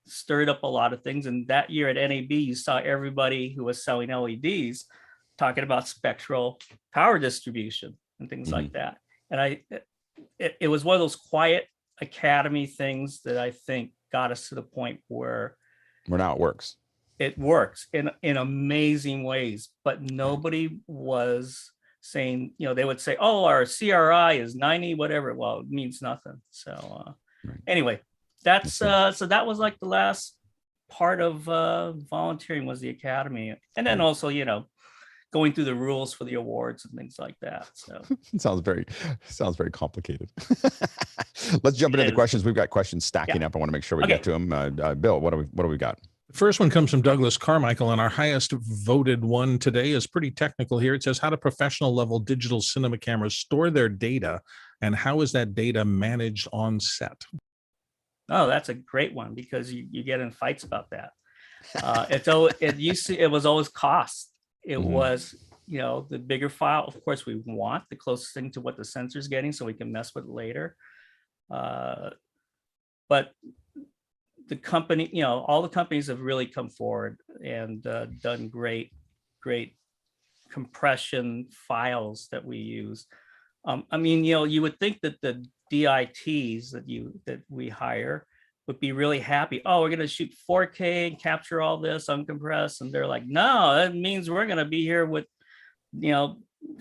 stirred up a lot of things. And that year at NAB, you saw everybody who was selling LEDs talking about spectral power distribution and things like that. And it was one of those quiet Academy things that I think got us to the point where now it works. It works in amazing ways, but nobody was saying, they would say, oh, our CRI is 90, whatever. Well, it means nothing. So anyway, that's so that was like the last part of volunteering was the Academy. And then also, going through the rules for the awards and things like that. So it sounds very complicated. Let's jump into the questions. We've got questions stacking up. I want to make sure we get to them. Bill, what do we got? First one comes from Douglas Carmichael, and our highest voted one today is pretty technical here. It says, how do professional level digital cinema cameras store their data, and how is that data managed on set? Oh, that's a great one, because you get in fights about that. It was always cost. It was, the bigger file, of course, we want the closest thing to what the sensor's getting so we can mess with it later. But the company, all the companies have really come forward and done great compression files that we use. I mean, you would think that the DITs that we hire would be really happy. Oh, we're going to shoot 4K and capture all this uncompressed. And they're like, no, that means we're going to be here with,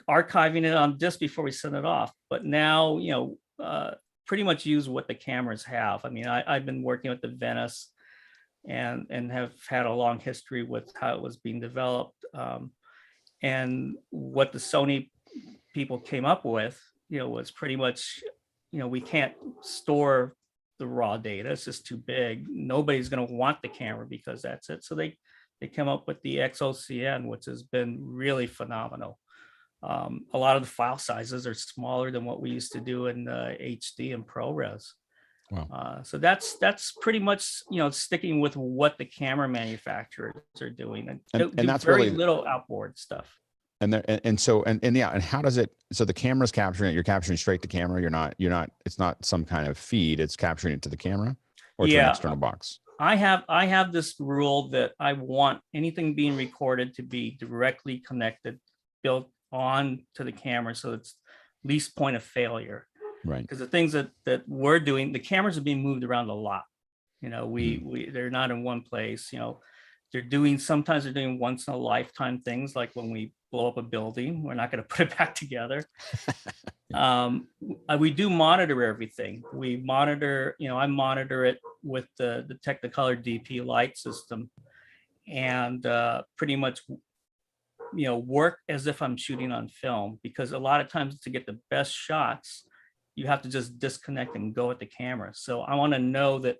archiving it on disk before we send it off. But now, pretty much use what the cameras have. I mean, I've been working with the Venice and have had a long history with how it was being developed. And what the Sony people came up with, was pretty much, we can't store the raw data. It's just too big. Nobody's going to want the camera because that's it. So they come up with the XOCN, which has been really phenomenal. A lot of the file sizes are smaller than what we used to do in HD and ProRes. Wow. So that's pretty much sticking with what the camera manufacturers are doing, and that's very really little outboard stuff. And how does it? So the camera's capturing it. You're capturing straight to camera. You're not. It's not some kind of feed. It's capturing it to the camera or to an external box. I have this rule that I want anything being recorded to be directly connected, built on to the camera, so it's least point of failure. Right. Because the things that we're doing, the cameras are being moved around a lot. They're not in one place. Sometimes they're doing once in a lifetime things, like when we blow up a building, we're not going to put it back together. We do monitor everything. We monitor, I monitor it with the Technicolor DP light system, and pretty much work as if I'm shooting on film, because a lot of times to get the best shots, you have to just disconnect and go at the camera. So I want to know that,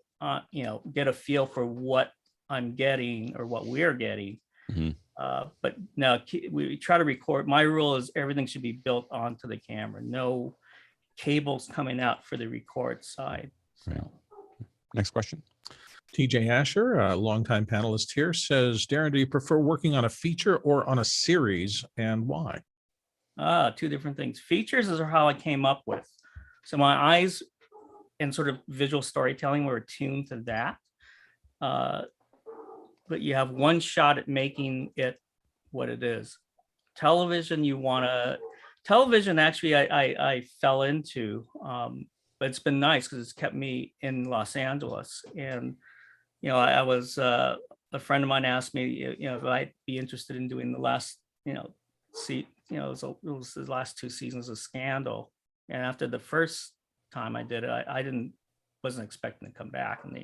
get a feel for what I'm getting or what we're getting. Mm-hmm. But no, we try to record. My rule is everything should be built onto the camera. No cables coming out for the record side. So. Right. Next question. TJ Asher, a longtime panelist here, says, Daryn, do you prefer working on a feature or on a series, and why? Two different things. Features is how I came up with. So my eyes and sort of visual storytelling were attuned to that. But you have one shot at making it what it is. Television, television actually I fell into, but it's been nice because it's kept me in Los Angeles. And, I was, a friend of mine asked me, if I'd be interested in doing the last, it was the last 2 seasons of Scandal. And after the first time I did it, I wasn't expecting to come back, and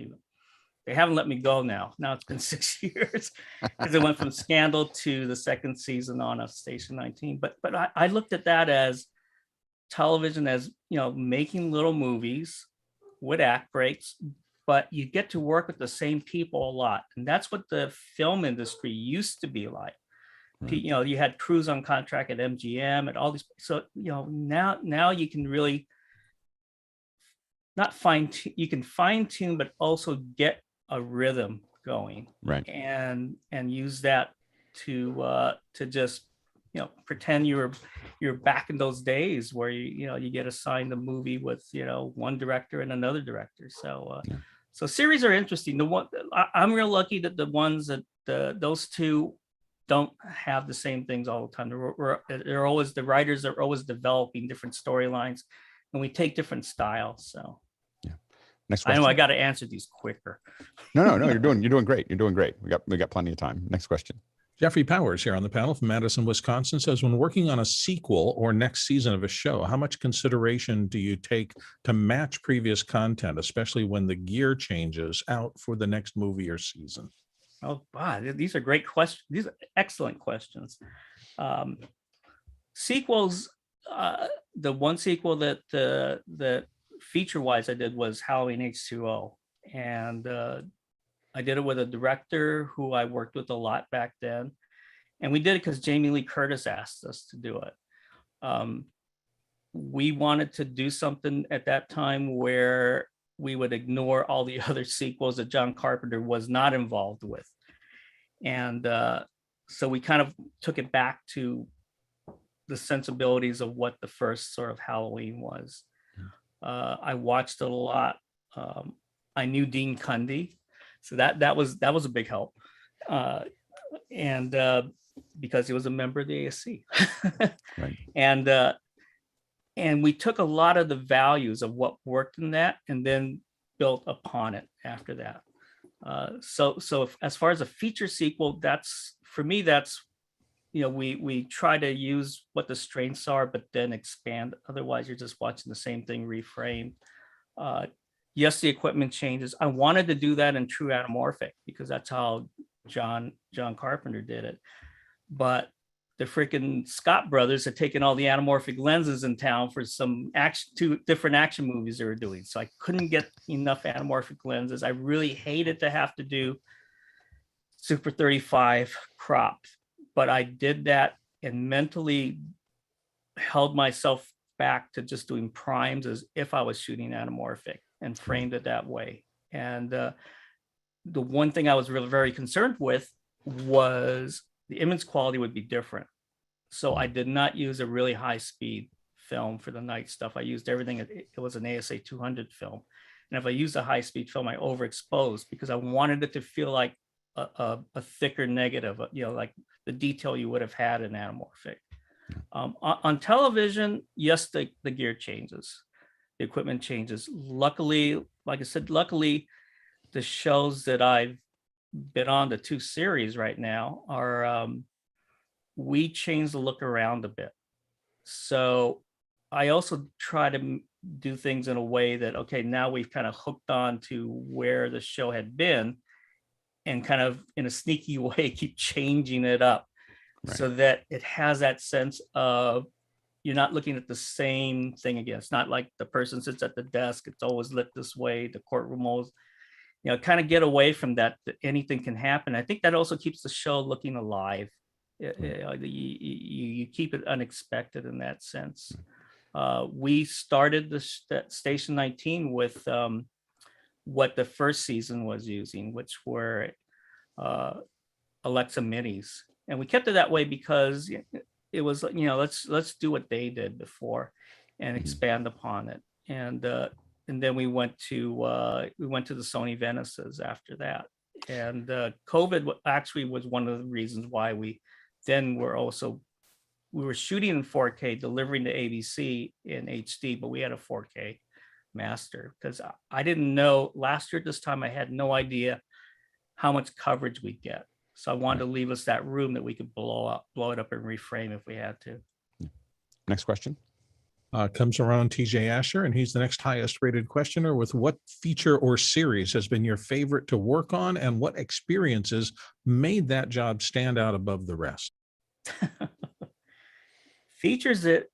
they haven't let me go now. Now it's been 6 years because it went from Scandal to the second season on of Station 19. But I looked at that as television as, making little movies with act breaks, but you get to work with the same people a lot. And that's what the film industry used to be like. Right. You had crews on contract at MGM and all these. So, now you can really not you can fine tune, but also get a rhythm going, right? And use that to just pretend you're back in those days where you get assigned a movie with one director and another director. So so series are interesting. The one I'm real lucky that the ones that those two don't have the same things all the time. They're always, the writers are always developing different storylines, and we take different styles. So next question. I know I got to answer these quicker. No, you're doing great. You're doing great. We got plenty of time. Next question. Jeffrey Powers here on the panel from Madison, Wisconsin says, when working on a sequel or next season of a show, how much consideration do you take to match previous content, especially when the gear changes out for the next movie or season? Oh, wow. These are great questions. These are excellent questions. Sequels, the one sequel that feature-wise I did was Halloween H2O. And I did it with a director who I worked with a lot back then. And we did it because Jamie Lee Curtis asked us to do it. We wanted to do something at that time where we would ignore all the other sequels that John Carpenter was not involved with. And so we kind of took it back to the sensibilities of what the first sort of Halloween was. I watched it a lot. I knew Dean Cundy, so that was a big help. And because he was a member of the ASC. Right. And we took a lot of the values of what worked in that and then built upon it after that. So as far as a feature sequel, for me, we try to use what the strengths are, but then expand. Otherwise, you're just watching the same thing reframed. Yes, the equipment changes. I wanted to do that in true anamorphic because that's how John Carpenter did it. But the freaking Scott brothers had taken all the anamorphic lenses in town for some two different action movies they were doing. So I couldn't get enough anamorphic lenses. I really hated to have to do Super 35 crop, but I did that and mentally held myself back to just doing primes as if I was shooting anamorphic and framed it that way. And the one thing I was really very concerned with was the image quality would be different. So I did not use a really high speed film for the night stuff. I used everything. It was an ASA 200 film. And if I used a high speed film, I overexposed because I wanted it to feel like a thicker negative, like the detail you would have had in anamorphic. On television, yes, the gear changes, the equipment changes. Luckily, like I said, the shows that I've been on, the 2 series right now, are we changed the look around a bit. So I also try to do things in a way that, okay, now we've kind of hooked on to where the show had been and kind of in a sneaky way keep changing it up. so that it has that sense of you're not looking at the same thing again. It's not like the person sits at the desk, it's always lit this way, the courtroom always, kind of get away from that anything can happen. I think that also keeps the show looking alive. You keep it unexpected in that sense. We started that Station 19 with what the first season was using, which were Alexa Minis. And we kept it that way because it was, let's do what they did before and expand upon it. And then we went to the Sony Venices after that. And COVID actually was one of the reasons why we were shooting in 4K, delivering to ABC in HD, but we had a 4K master because I didn't know last year at this time, I had no idea how much coverage we'd get. So I wanted to leave us that room that we could blow it up and reframe if we had to. Next question. Comes around TJ Asher, and he's the next highest rated questioner with what feature or series has been your favorite to work on, and what experiences made that job stand out above the rest? Features that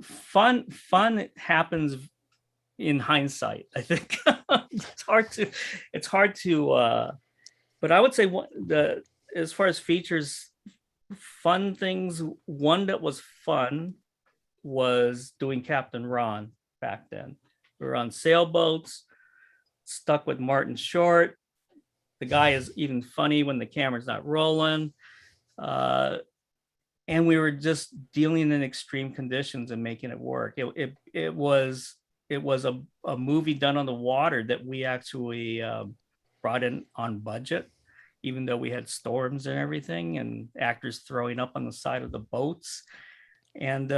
fun happens in hindsight. I think it's hard to but I would say as far as features, fun things, one that was fun was doing Captain Ron back then. We were on sailboats, stuck with Martin Short. The guy is even funny when the camera's not rolling. And we were just dealing in extreme conditions and making it work. It was a movie done on the water that we actually brought in on budget, even though we had storms and everything and actors throwing up on the side of the boats. And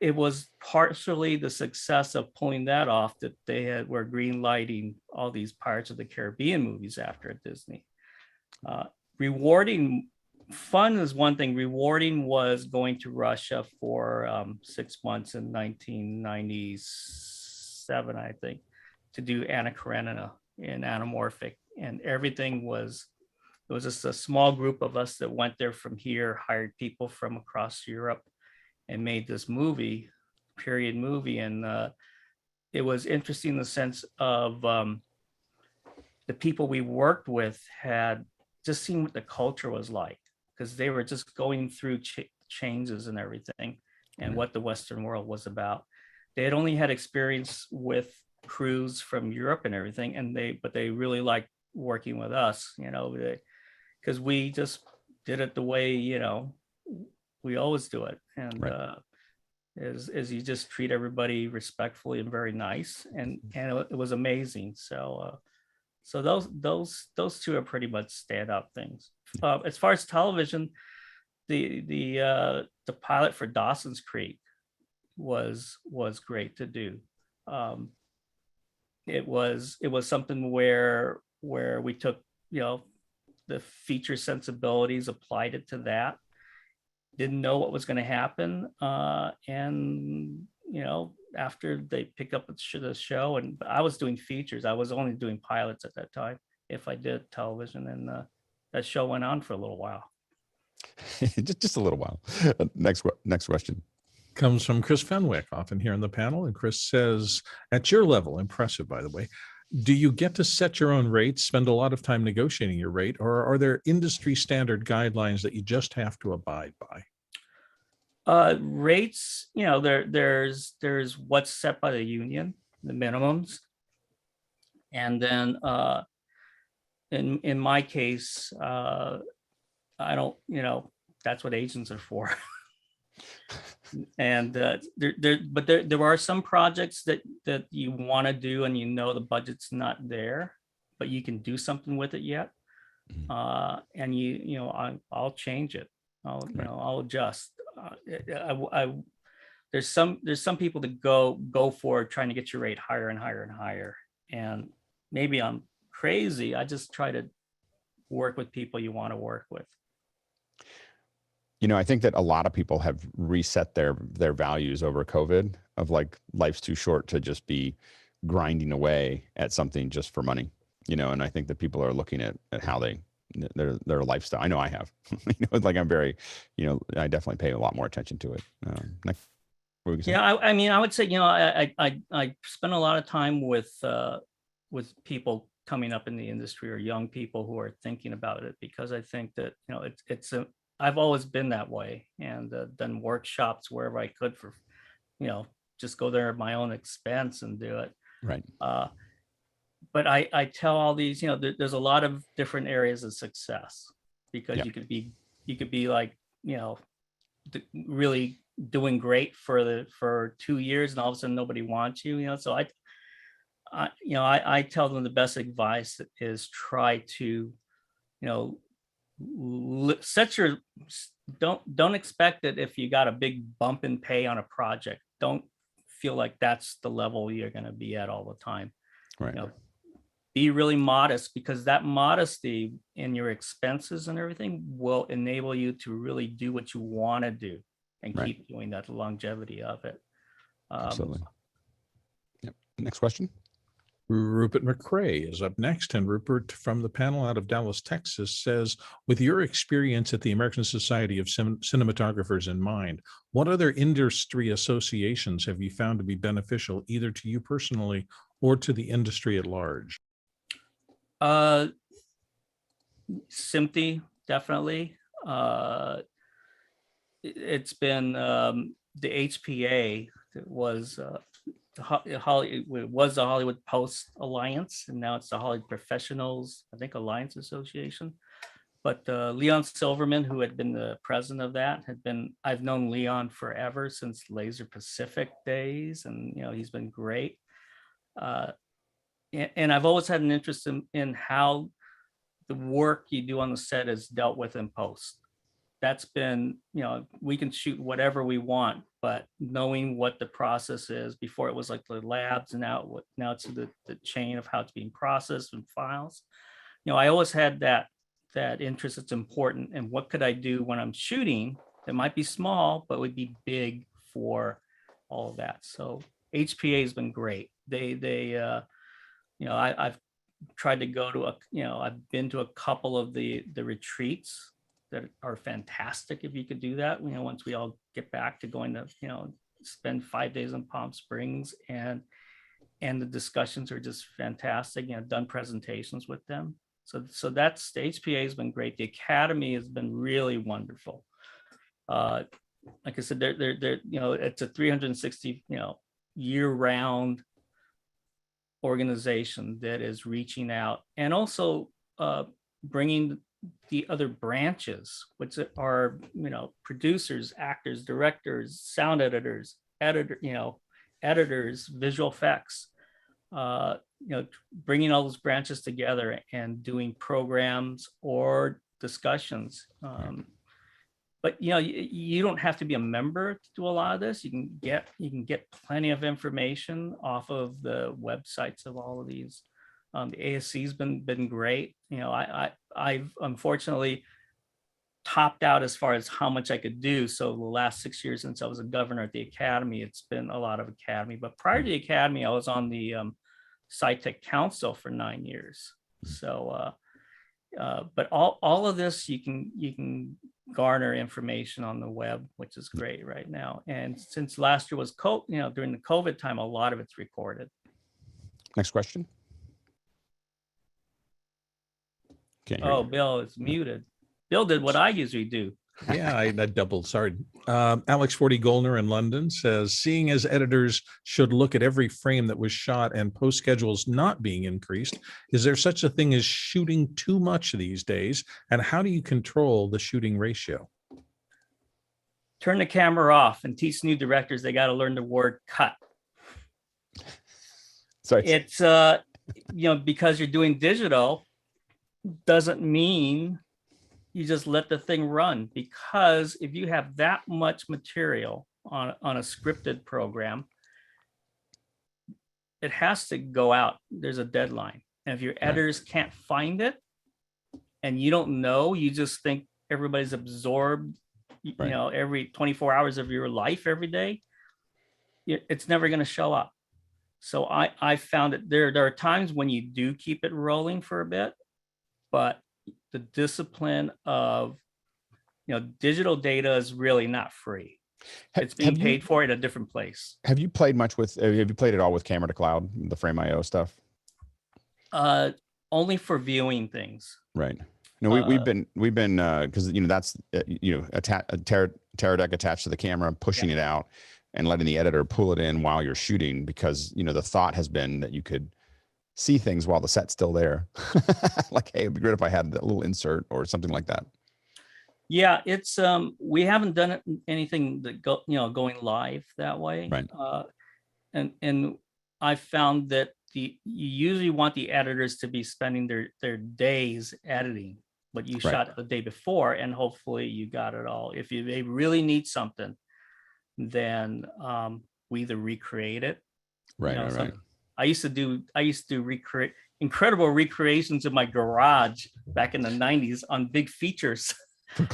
it was partially the success of pulling that off that they were green lighting all these Pirates of the Caribbean movies after at Disney. Rewarding, fun is one thing. Rewarding was going to Russia for 6 months in 1997, I think, to do Anna Karenina in Anamorphic. And everything it was just a small group of us that went there from here, hired people from across Europe, and made this movie, period movie. And it was interesting in the sense of the people we worked with had just seen what the culture was like, because they were just going through changes and everything and what the Western world was about. They had only had experience with crews from Europe and everything, but they really liked working with us, because we just did it the way, we always do it. And is you just treat everybody respectfully and very nice. And it was amazing. So those two are pretty much standout things. As far as television, the pilot for Dawson's Creek was great to do. It was something where we took, the feature sensibilities, applied it to that. Didn't know what was going to happen. And, after they picked up the show, and I was doing features, I was only doing pilots at that time, if I did television, and that show went on for a little while. just a little while. Next question. Comes from Chris Fenwick, often here on the panel. And Chris says, at your level, impressive, by the way, do you get to set your own rates, spend a lot of time negotiating your rate, or are there industry standard guidelines that you just have to abide by? Rates, there's what's set by the union, the minimums. And then in my case, I don't, that's what agents are for. And there are some projects that you want to do and the budget's not there, but you can do something with it yet. And I'll change it. I'll adjust. There's some people that go for trying to get your rate higher and higher and higher. And maybe I'm crazy. I just try to work with people you want to work with. I think that a lot of people have reset their values over COVID of like, life's too short to just be grinding away at something just for money, and I think that people are looking at how they their lifestyle. I know I have. Like I'm very, I definitely pay a lot more attention to it. Next, what were you gonna say? Yeah, I mean, I would say, I spend a lot of time with people coming up in the industry or young people who are thinking about it, because I think that, I've always been that way, and done workshops wherever I could for, just go there at my own expense and do it. Right. But I tell all these, there's a lot of different areas of success, because Yeah. you could be like, really doing great for 2 years, and all of a sudden nobody wants you, so I tell them the best advice is try to, don't expect that if you got a big bump in pay on a project, don't feel like that's the level you're going to be at all the time. Right. Be really modest, because that modesty in your expenses and everything will enable you to really do what you want to do and Right. keep doing that, the longevity of it. Absolutely. Yep. Next question. Rupert McRae is up next. And Rupert, from the panel out of Dallas, Texas, says, with your experience at the American Society of Cinematographers in mind, what other industry associations have you found to be beneficial, either to you personally or to the industry at large? SMPTE, definitely. It's been the HPA that was it was the Hollywood Post Alliance, and now it's the Hollywood Professionals, I think, Alliance Association. But Leon Silverman, who had been the president of that, I've known Leon forever, since Laser Pacific days, and he's been great. And I've always had an interest in how the work you do on the set is dealt with in post. That's been, we can shoot whatever we want, but knowing what the process is, before it was like the labs, and now it's the chain of how it's being processed and files. I always had that interest. It's important. And what could I do when I'm shooting that might be small, but would be big for all of that? So HPA has been great. I've tried to go to I've been to a couple of the retreats that are fantastic, if you could do that, once we all get back to going to, spend 5 days in Palm Springs, and the discussions are just fantastic. Done presentations with them. So that's, the HPA has been great. The Academy has been really wonderful. Like I said, they're it's a 360, year-round organization that is reaching out, and also bringing the other branches, which are, producers, actors, directors, sound editors, editors, visual effects, bringing all those branches together and doing programs or discussions. But you don't have to be a member to do a lot of this. You can get plenty of information off of the websites of all of these. The ASC's been great. I've unfortunately topped out as far as how much I could do. So the last 6 years since I was a governor at the Academy, it's been a lot of Academy. But prior to the Academy, I was on the SciTech Council for 9 years. So, but all of this, you can garner information on the web, which is great right now. And since last year was during the COVID time, a lot of it's recorded. Next question. Oh, Bill is muted. Bill did what I usually do. Yeah, I doubled. Sorry. Alex 40 Goldner in London says, seeing as editors should look at every frame that was shot and post schedules not being increased, is there such a thing as shooting too much these days? And how do you control the shooting ratio? Turn the camera off and teach new directors they got to learn the word cut. Sorry. It's because you're doing digital doesn't mean you just let the thing run, because if you have that much material on a scripted program, it has to go out. There's a deadline. And if your editors can't find it and you don't know, you just think everybody's absorbed, every 24 hours of your life every day, it's never going to show up. So I found that there are times when you do keep it rolling for a bit, but the discipline of, digital data is really not free. It's being paid for at a different place. Have you played much with? Have you played at all with Camera to Cloud, the Frame.io stuff? Only for viewing things. Right. No, we've been because that's a Tera deck attached to the camera, pushing it out and letting the editor pull it in while you're shooting, because the thought has been that you could see things while the set's still there. Like, hey, it'd be great if I had that little insert or something like that. Yeah, it's we haven't done anything that going live that way. Right. And I found that you usually want the editors to be spending their days editing what you shot the day before, and hopefully you got it all. If they really need something, then we either recreate it. Right. I used to do incredible recreations in my garage back in the 90s on big features.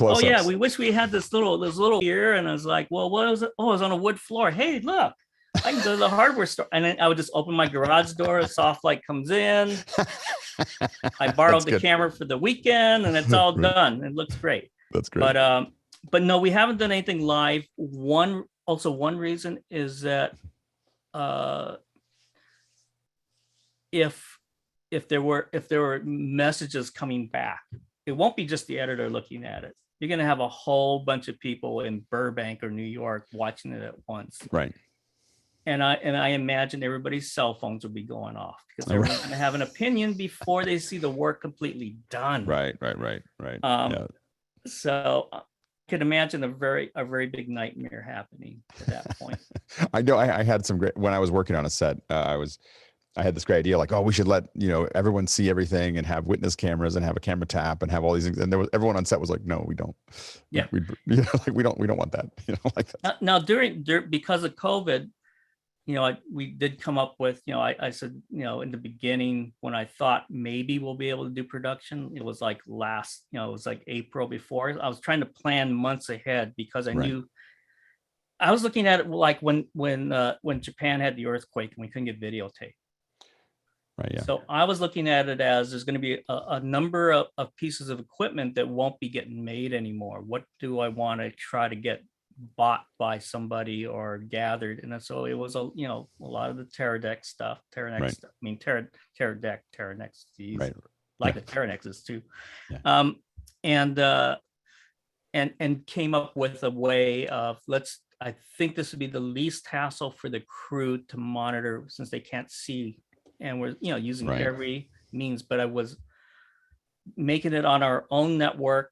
Oh yeah, we wish we had this little here, and I was like, well, what was it? Oh, it was on a wood floor. Hey, look, I can go to the hardware store, and then I would just open my garage door. A soft light comes in. I borrowed the camera for the weekend, and it's all done. It looks great. That's great. But no, we haven't done anything live. One reason is that if there were messages coming back, it won't be just the editor looking at it. You're going to have a whole bunch of people in Burbank or New York watching it at once. Right. And I imagine everybody's cell phones will be going off because they're going to have an opinion before they see the work completely done. Right. So I could imagine a very big nightmare happening at that point. I know I had some great, when I was working on a set, I had this great idea, like, oh, we should let everyone see everything and have witness cameras and have a camera tap and have all these things. And everyone on set was like, no, we don't. Yeah, we don't want that. Like that. Now because of COVID, we did come up with, I said, in the beginning when I thought maybe we'll be able to do production, it was like it was like April before. I was trying to plan months ahead because I knew. I was looking at it like when Japan had the earthquake and we couldn't get videotape. Right, yeah. So I was looking at it as there's going to be a number of pieces of equipment that won't be getting made anymore. What do I want to try to get bought by somebody or gathered? And so it was a lot of the Teranex stuff, Teranex stuff. I mean Teranex, like the Teranexes too. Yeah. And came up with a way of I think this would be the least hassle for the crew to monitor since they can't see. And we're using every means, but I was making it on our own network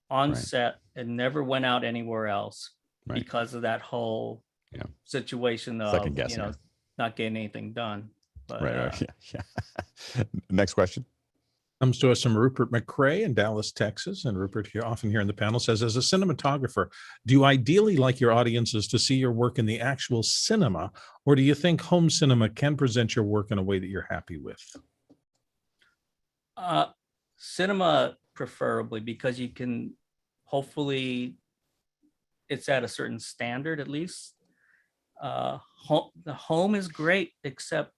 on set and never went out anywhere else because of that whole situation of not getting anything done. But, yeah. Next question comes to us from Rupert McCrae in Dallas, Texas. And Rupert, here often here in the panel, says, as a cinematographer, do you ideally like your audiences to see your work in the actual cinema, or do you think home cinema can present your work in a way that you're happy with? Cinema preferably, because you can hopefully it's at a certain standard at least. The home is great, except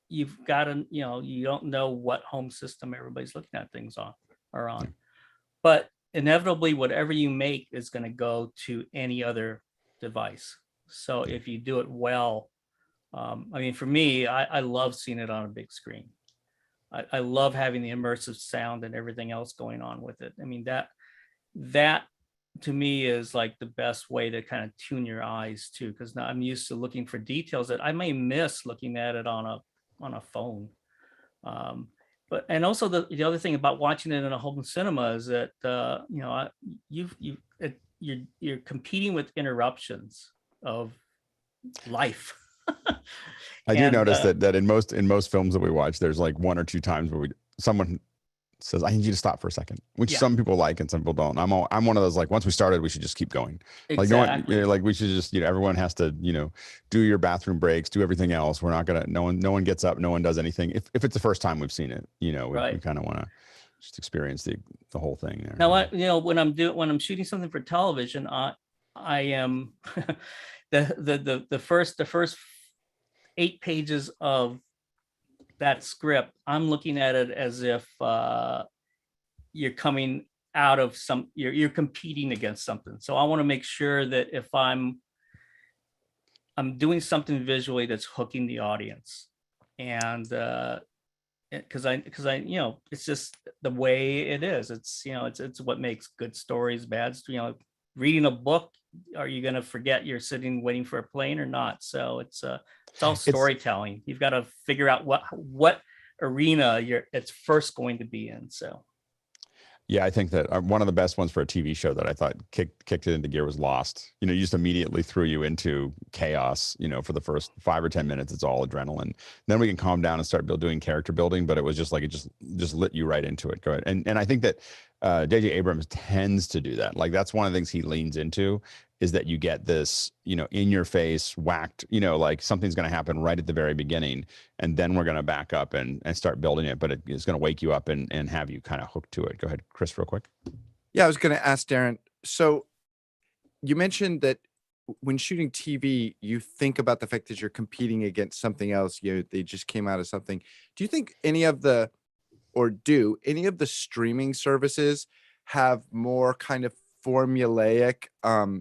you've got to, you don't know what home system everybody's looking at things on. But inevitably, whatever you make is going to go to any other device. So if you do it well, for me, I love seeing it on a big screen. I love having the immersive sound and everything else going on with it. I mean, that to me is like the best way to kind of tune your eyes too, because now I'm used to looking for details that I may miss looking at it on a phone. And also the other thing about watching it in a home cinema is that you're competing with interruptions of life. I do notice that in most films that we watch, there's like one or two times where someone says, I need you to stop for a second, which some people like and some people don't. I'm one of those, like, once we started, we should just keep going. Exactly. Like we should just, everyone has to, do your bathroom breaks, do everything else. We're not going to, no one gets up, no one does anything. If it's the first time we've seen it, we kind of want to just experience the whole thing there. Now, when I'm shooting something for television, I am the first 8 pages of that script, I'm looking at it as if you're coming out of you're competing against something. So I want to make sure that if I'm doing something visually that's hooking the audience, and because I it's just the way it is. It's it's what makes good stories bad. Reading a book, are you going to forget you're sitting waiting for a plane or not? So it's all storytelling. You've got to figure out what arena it's first going to be in. So yeah, I think that one of the best ones for a TV show that I thought kicked it into gear was Lost. You just immediately threw you into chaos. For the first 5 or 10 minutes, it's all adrenaline. Then we can calm down and start doing character building. But it was just like it just lit you right into it. Go ahead. And I think that J.J. Abrams tends to do that. Like that's one of the things he leans into, is that you get this, in your face whacked, like something's going to happen right at the very beginning. And then we're going to back up and start building it. But it's going to wake you up and have you kind of hooked to it. Go ahead, Chris, real quick. Yeah, I was going to ask Daryn. So you mentioned that when shooting TV, you think about the fact that you're competing against something else. They just came out of something. Do you think any of the streaming services have more kind of formulaic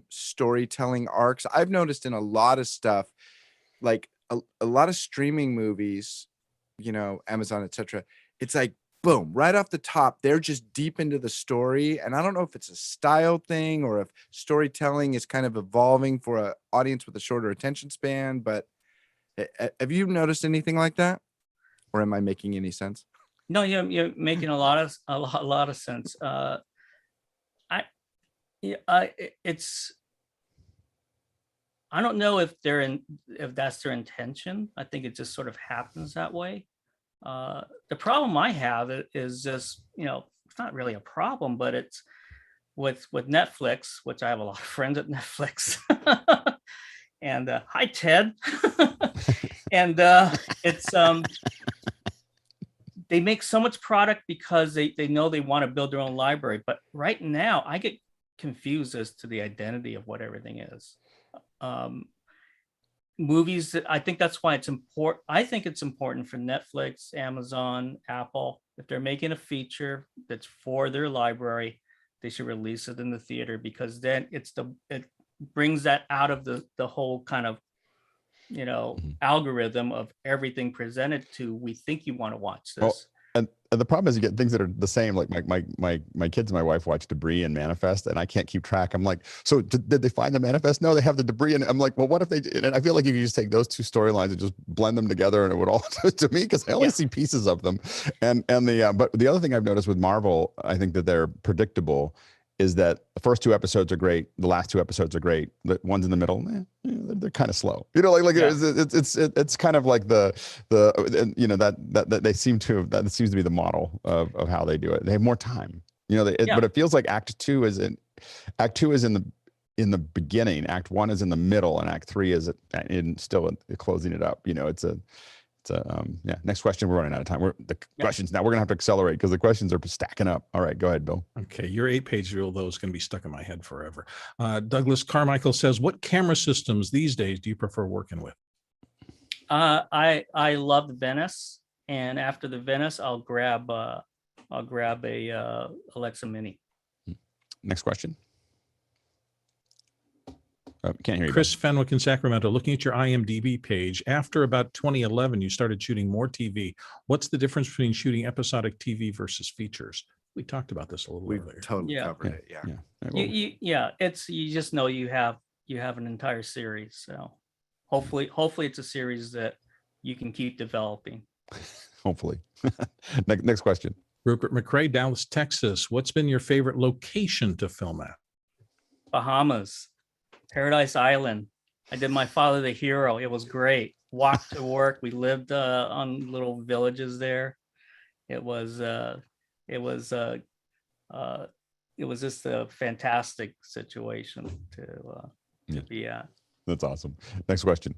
storytelling arcs? I've noticed in a lot of stuff, like a lot of streaming movies, Amazon, etc. It's like, boom, right off the top, they're just deep into the story. And I don't know if it's a style thing or if storytelling is kind of evolving for an audience with a shorter attention span. But have you noticed anything like that? Or am I making any sense? No, you're making a lot of sense. I don't know if that's their intention. I think it just sort of happens that way. The problem I have is just, it's not really a problem, but it's with Netflix, which I have a lot of friends at Netflix. And hi, Ted. And it's they make so much product because they know they want to build their own library. But right now I get confused as to the identity of what everything is. Movies, I think that's why it's important. I think it's important for Netflix, Amazon, Apple, if they're making a feature that's for their library, they should release it in the theater, because then it brings that out of the whole kind of algorithm of everything presented to, we think you want to watch this. Well, and the problem is you get things that are the same. Like my kids and my wife watch Debris and Manifest, and I can't keep track. I'm like, so did they find the Manifest? No, they have the Debris. And I'm like, well, what if they did? And I feel like you could just take those two storylines and just blend them together, and it would all to me, because I only see pieces of them. But the other thing I've noticed with Marvel, I think that they're predictable, is that the first 2 episodes are great, the last 2 episodes are great, the ones in the middle, they're kind of slow. It's kind of like the that they seem to have, that seems to be the model of how they do it. They have more time, but it feels like Act 2 is in the beginning, Act 1 is in the middle, and Act 3 is still closing it up. Next question. We're running out of time. Questions now. We're gonna have to accelerate because the questions are stacking up. All right, go ahead, Bill. Okay, your 8-page rule though is going to be stuck in my head forever. Douglas Carmichael says, "What camera systems these days do you prefer working with?" I love the Venice, and after the Venice, I'll grab a Alexa Mini. Next question. Can't hear you. Chris Fenwick in Sacramento, looking at your IMDb page, after about 2011, you started shooting more TV. What's the difference between shooting episodic TV versus features? We talked about this a little earlier. Totally covered it. Yeah. You just know you have an entire series. So hopefully it's a series that you can keep developing. Hopefully. Next question. Rupert McRae, Dallas, Texas. What's been your favorite location to film at? Bahamas. Paradise Island. I did My Father the Hero. It was great. Walked to work. We lived on little villages there. It was just a fantastic situation to be at. That's awesome. Next question.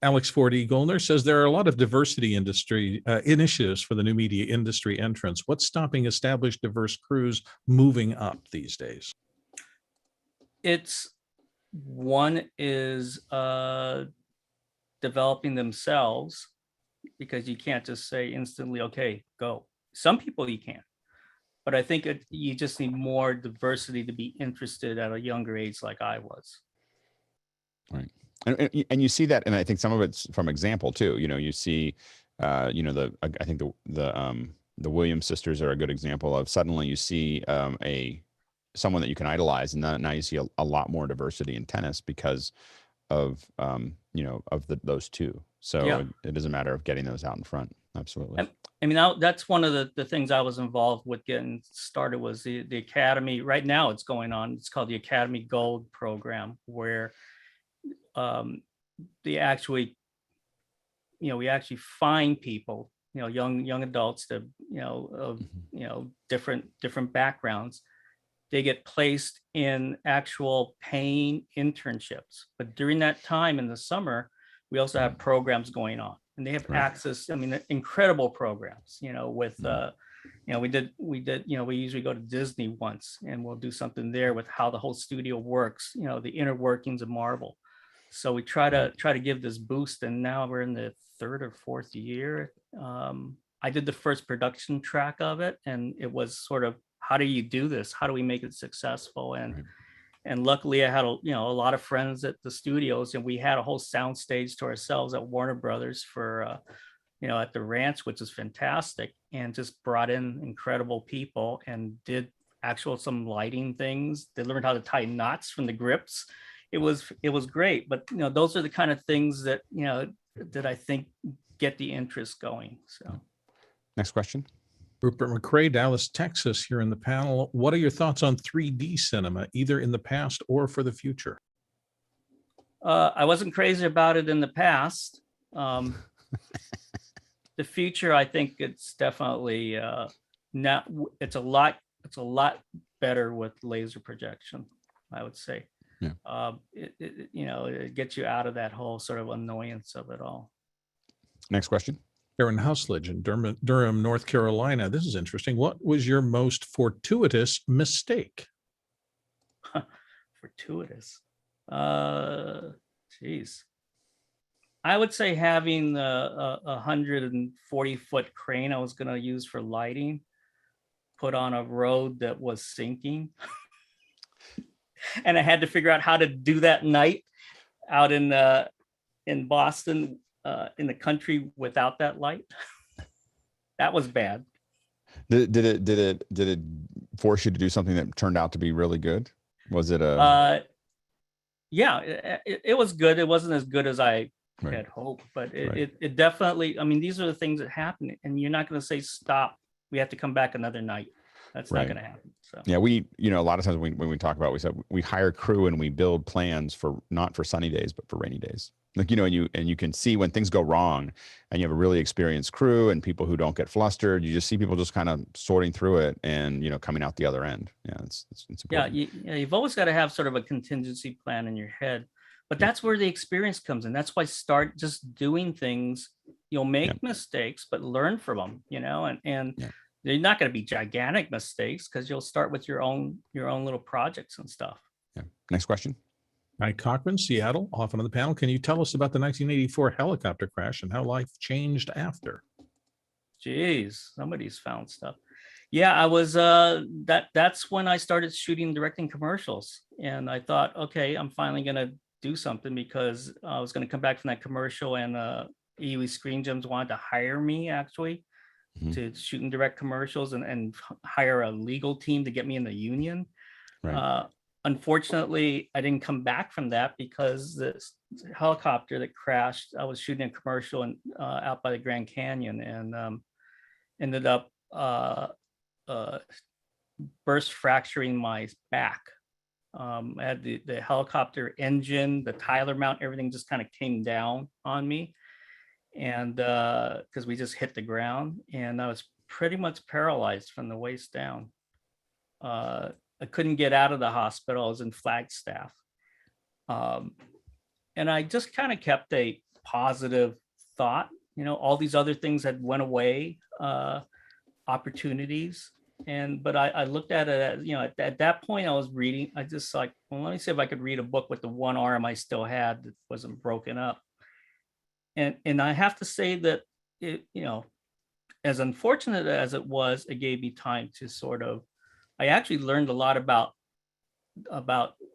Alex Ford E. Goldner says there are a lot of diversity industry initiatives for the new media industry entrants. What's stopping established diverse crews moving up these days? One is developing themselves, because you can't just say instantly, okay, go. Some people you can, but I think you just need more diversity to be interested at a younger age like I was. Right. And you see that, and I think some of it's from example too. You see, I think the Williams sisters are a good example of suddenly you see someone that you can idolize, and now you see a lot more diversity in tennis because of those two. So Yeah. it is a matter of getting those out in front. Absolutely. I mean, that's one of the things I was involved with getting started was the Academy. Right now it's going on. It's called the Academy Gold program, where they actually, we actually find people, young adults that, of, different backgrounds. They get placed in actual paying internships. But during that time in the summer, we also have programs going on, and they have access. I mean, incredible programs, with, we usually go to Disney once, and we'll do something there with how the whole studio works, the inner workings of Marvel. So we try to give this boost, and now we're in the 3rd or 4th year. I did the first production track of it, and it was sort of, how do you do this? How do we make it successful? And luckily I had a lot of friends at the studios, and we had a whole sound stage to ourselves at Warner Brothers for, at the ranch, which is fantastic, and just brought in incredible people and did some lighting things. They learned how to tie knots from the grips. It was great, but those are the kind of things that that I think get the interest going. So, next question. Rupert McCrae, Dallas, Texas, here in the panel. What are your thoughts on 3D cinema, either in the past or for the future? I wasn't crazy about it in the past. The future, I think it's definitely not. It's a lot better with laser projection, I would say. Yeah. It gets you out of that whole sort of annoyance of it all. Next question. Aaron Husledge in Durham, North Carolina. This is interesting. What was your most fortuitous mistake? Fortuitous. Geez. I would say having a 140-foot crane I was going to use for lighting put on a road that was sinking. And I had to figure out how to do that night out in Boston, in the country without that light. That was bad. Did it force you to do something that turned out to be really good? Was it yeah, it was good. It wasn't as good as I had hoped, but it definitely, I mean, these are the things that happen, and you're not going to say, stop, we have to come back another night. That's not going to happen. So yeah, we, a lot of times when we talk about, we said we hire crew and we build plans for not for sunny days, but for rainy days. Like, and you can see when things go wrong, and you have a really experienced crew and people who don't get flustered. You just see people just kind of sorting through it and, coming out the other end. Yeah. It's important. Yeah. You've always got to have sort of a contingency plan in your head, but that's where the experience comes in. That's why start just doing things. You'll make mistakes, but learn from them, and they're not going to be gigantic mistakes because you'll start with your own little projects and stuff. Yeah. Next question. Mike Cochran, Seattle, often on the panel. Can you tell us about the 1984 helicopter crash and how life changed after? Geez, somebody's found stuff. Yeah, I was that's when I started shooting, directing commercials, and I thought, okay, I'm finally going to do something, because I was going to come back from that commercial, and EUE Screen Gems wanted to hire me actually to shoot and direct commercials and hire a legal team to get me in the union. Right. Unfortunately, I didn't come back from that because this helicopter that crashed, I was shooting a commercial out by the Grand Canyon, and ended up burst fracturing my back. I had the helicopter engine, the Tyler mount, everything just kind of came down on me. And because we just hit the ground, and I was pretty much paralyzed from the waist down. I couldn't get out of the hospital. I was in Flagstaff. And I just kind of kept a positive thought. All these other things had went away, opportunities. But I looked at it as, at that point I was reading, I just like, well, let me see if I could read a book with the one arm I still had that wasn't broken up. And I have to say that it, as unfortunate as it was, it gave me time to I actually learned a lot about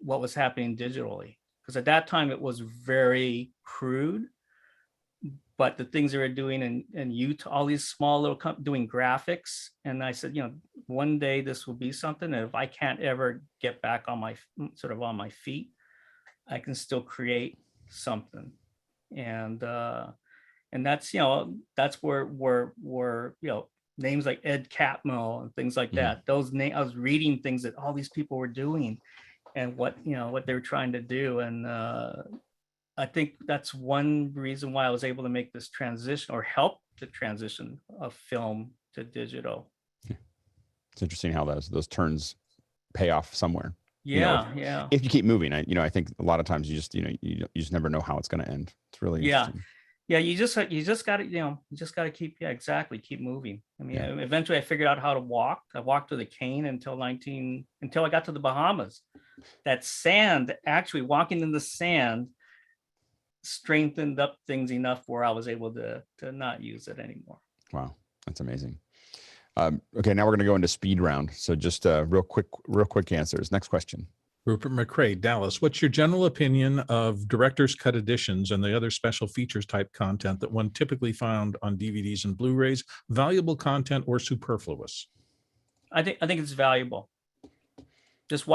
what was happening digitally, because at that time it was very crude, but the things they were doing in Utah, all these small little doing graphics. And I said, one day this will be something. And if I can't ever get back on my on my feet, I can still create something. And that's, that's where names like Ed Catmull and things like that, those names, I was reading things that all these people were doing and what they were trying to do. And I think that's one reason why I was able to make this transition, or help the transition of film to digital. It's interesting how those turns pay off somewhere. Yeah, if you keep moving. I think a lot of times you just never know how it's going to end. It's really interesting. Yeah, you just got to keep keep moving. I mean, eventually I figured out how to walk. I walked with a cane until I got to the Bahamas. That sand, actually walking in the sand, strengthened up things enough where I was able to not use it anymore. Wow, that's amazing. Okay, now we're going to go into speed round. So just real quick answers. Next question. Rupert McCrae, Dallas, what's your general opinion of director's cut editions and the other special features type content that one typically found on DVDs and Blu-rays? Valuable content or superfluous? I think it's valuable. Just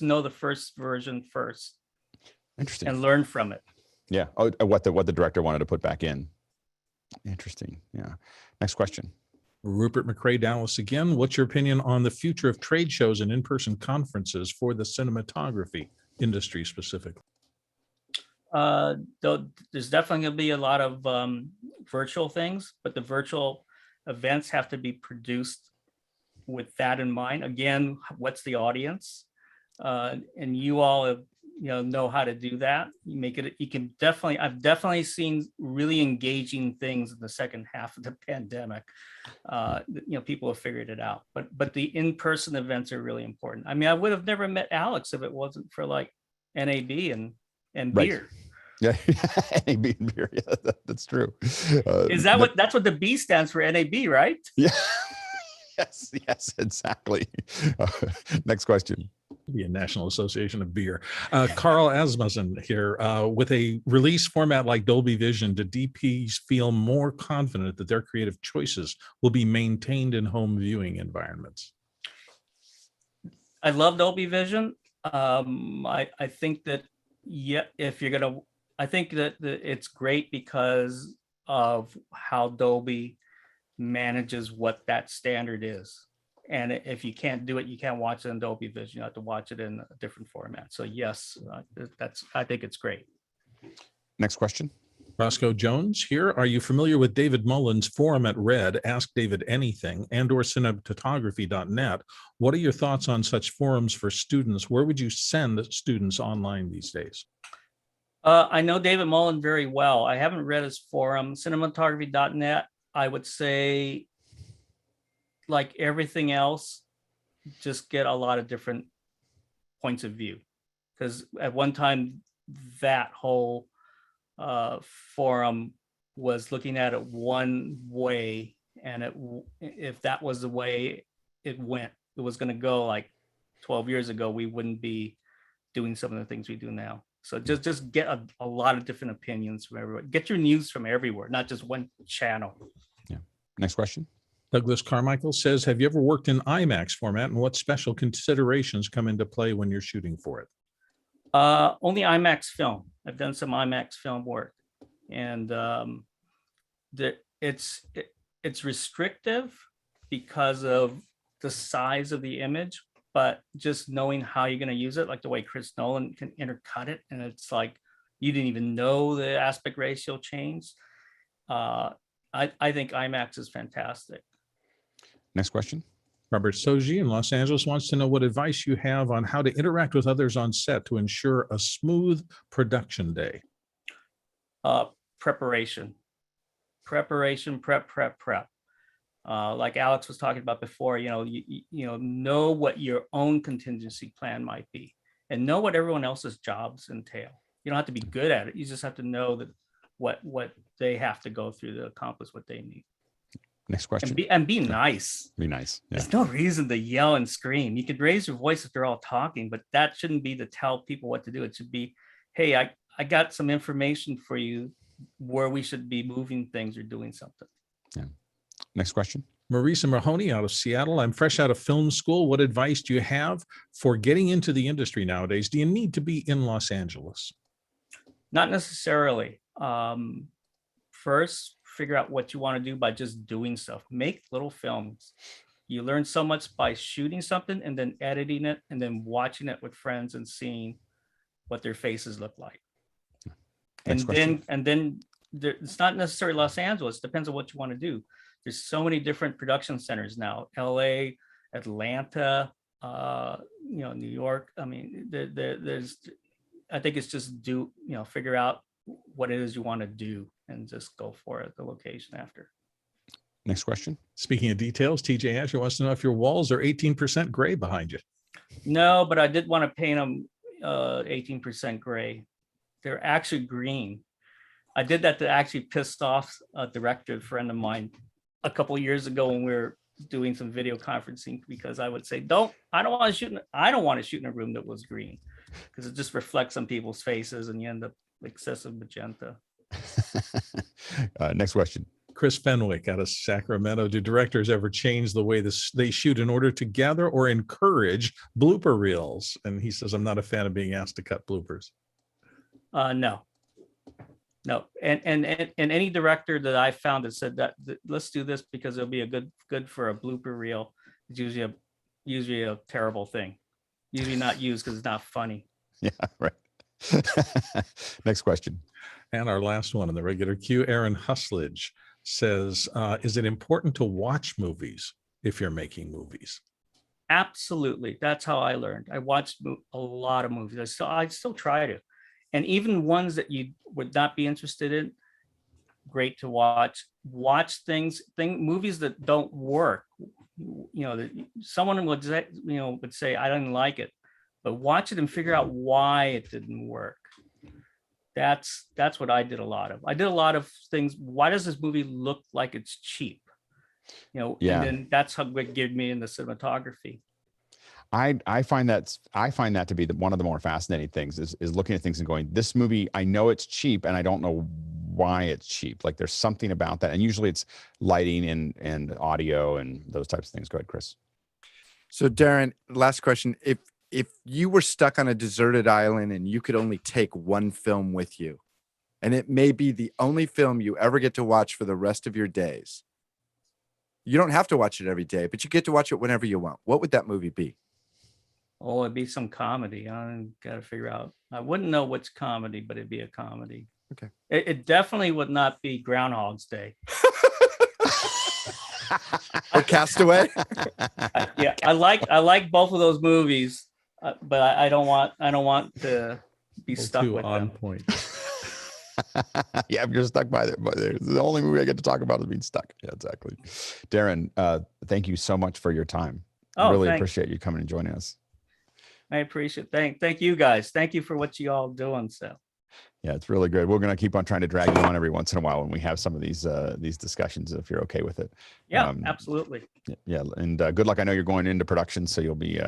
know the first version first. Interesting. And learn from it. Yeah. Oh, what the director wanted to put back in. Interesting. Yeah. Next question. Rupert McCrae, Dallas again. What's your opinion on the future of trade shows and in-person conferences for the cinematography industry specifically? There's definitely going to be a lot of virtual things, but the virtual events have to be produced with that in mind. Again, what's the audience? And you all have, know how to do that. I've definitely seen really engaging things in the second half of the pandemic. People have figured it out, but the in-person events are really important. I mean, I would have never met Alex if it wasn't for like NAB and Right. beer. Yeah, NAB and beer. Yeah, that's true. That's what the B stands for, NAB, right? Yeah. Yes, exactly. Next question. The National Association of Beer. Carl Asmussen here. With a release format like Dolby Vision, do DPs feel more confident that their creative choices will be maintained in home viewing environments? I love Dolby Vision. I think that I think that it's great because of how Dolby manages what that standard is. And if you can't do it, you can't watch it in Dolby Vision. You have to watch it in a different format. So yes, I think it's great. Next question. Roscoe Jones here. Are you familiar with David Mullen's forum at Red, Ask David Anything, and/or cinematography.net? What are your thoughts on such forums for students? Where would you send students online these days? I know David Mullen very well. I haven't read his forum. Cinematography.net, I would say, like everything else, just get a lot of different points of view. Because at one time, that whole forum was looking at it one way, and if that was the way it was going to go like 12 years ago, we wouldn't be doing some of the things we do now. So just get a lot of different opinions from everywhere. Get your news from everywhere, not just one channel. Yeah. Next question. Douglas Carmichael says, have you ever worked in IMAX format, and what special considerations come into play when you're shooting for it? Only IMAX film. I've done some IMAX film work, and it's restrictive because of the size of the image, but just knowing how you're going to use it, like the way Chris Nolan can intercut it, and it's like you didn't even know the aspect ratio changed. I think IMAX is fantastic. Next question. Robert Soji in Los Angeles wants to know what advice you have on how to interact with others on set to ensure a smooth production day. Preparation. Prep. Like Alex was talking about before, know what your own contingency plan might be, and know what everyone else's jobs entail. You don't have to be good at it. You just have to know that what they have to go through to accomplish what they need. Next question. And be nice. Be nice. Yeah. There's no reason to yell and scream. You could raise your voice if they're all talking, but that shouldn't be to tell people what to do. It should be, hey, I got some information for you where we should be moving things or doing something. Yeah. Next question. Marisa Mahoney out of Seattle. I'm fresh out of film school. What advice do you have for getting into the industry nowadays? Do you need to be in Los Angeles? Not necessarily. First, figure out what you want to do by just doing stuff. Make little films. You learn so much by shooting something and then editing it and then watching it with friends and seeing what their faces look like. And then it's not necessarily Los Angeles. It depends on what you want to do. There's so many different production centers now. LA, Atlanta, New York. I mean, there's. I think it's just figure out what it is you want to do and just go for it. The location after. Next question. Speaking of details, TJ Asher wants to know if your walls are 18% gray behind you. No, but I did want to paint them 18% gray. They're actually green. I did that to actually piss off a director, a friend of mine, a couple of years ago when we were doing some video conferencing, because I would say, I don't want to shoot in a room that was green, because it just reflects on people's faces and you end up excessive magenta. Next question. Chris Fenwick out of Sacramento. Do directors ever change the way they shoot in order to gather or encourage blooper reels? And he says, I'm not a fan of being asked to cut bloopers. No. And any director that I found that said that let's do this because it'll be good for a blooper reel, it's usually a terrible thing. Usually not used because it's not funny. Yeah, right. Next question. And our last one in the regular queue, Aaron Husledge says, is it important to watch movies if you're making movies? Absolutely. That's how I learned. I watched a lot of movies. I still try to. And even ones that you would not be interested in, great to watch. Watch movies that don't work. That someone would say, I didn't like it, but watch it and figure out why it didn't work. That's what I did a lot of. I did a lot of things. Why does this movie look like it's cheap? And then that's how it gave me into cinematography. I find that to be one of the more fascinating things is looking at things and going, this movie, I know it's cheap and I don't know why it's cheap. Like there's something about that. And usually it's lighting and audio and those types of things. Go ahead, Chris. So Daryn, last question. If you were stuck on a deserted island and you could only take one film with you, and it may be the only film you ever get to watch for the rest of your days, you don't have to watch it every day, but you get to watch it whenever you want. What would that movie be? Oh, it'd be some comedy. I got to figure out. I wouldn't know what's comedy, but it'd be a comedy. Okay. It definitely would not be Groundhog's Day. Or Castaway. I like both of those movies, but I don't want to be stuck with on them. Point. Yeah, if you're stuck by there, but the only movie I get to talk about is being stuck. Yeah, exactly. Daryn, thank you so much for your time. Oh, really thanks. appreciate you coming and joining us. I appreciate it. Thank you guys. Thank you for what you all doing. So yeah, it's really good. We're going to keep on trying to drag you on every once in a while when we have some of these discussions, if you're okay with it. Yeah, absolutely. Yeah, and good luck. I know you're going into production, so you'll be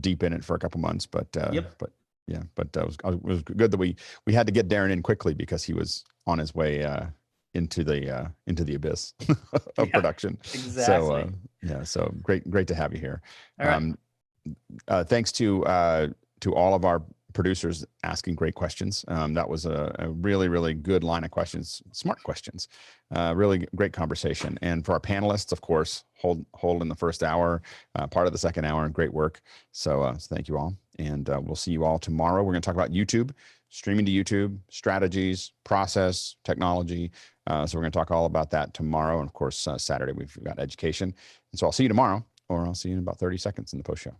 deep in it for a couple months. But Yep. It was good that we had to get Daryn in quickly because he was on his way into the abyss of production. Exactly. So great to have you here. All right. Thanks to all of our producers asking great questions. That was a really, really good line of questions, smart questions, really great conversation. And for our panelists, of course, hold in the first hour, part of the second hour, great work. So thank you all. And we'll see you all tomorrow. We're going to talk about YouTube, streaming to YouTube, strategies, process, technology. So we're going to talk all about that tomorrow. And of course, Saturday, we've got education. And so I'll see you tomorrow, or I'll see you in about 30 seconds in the post show.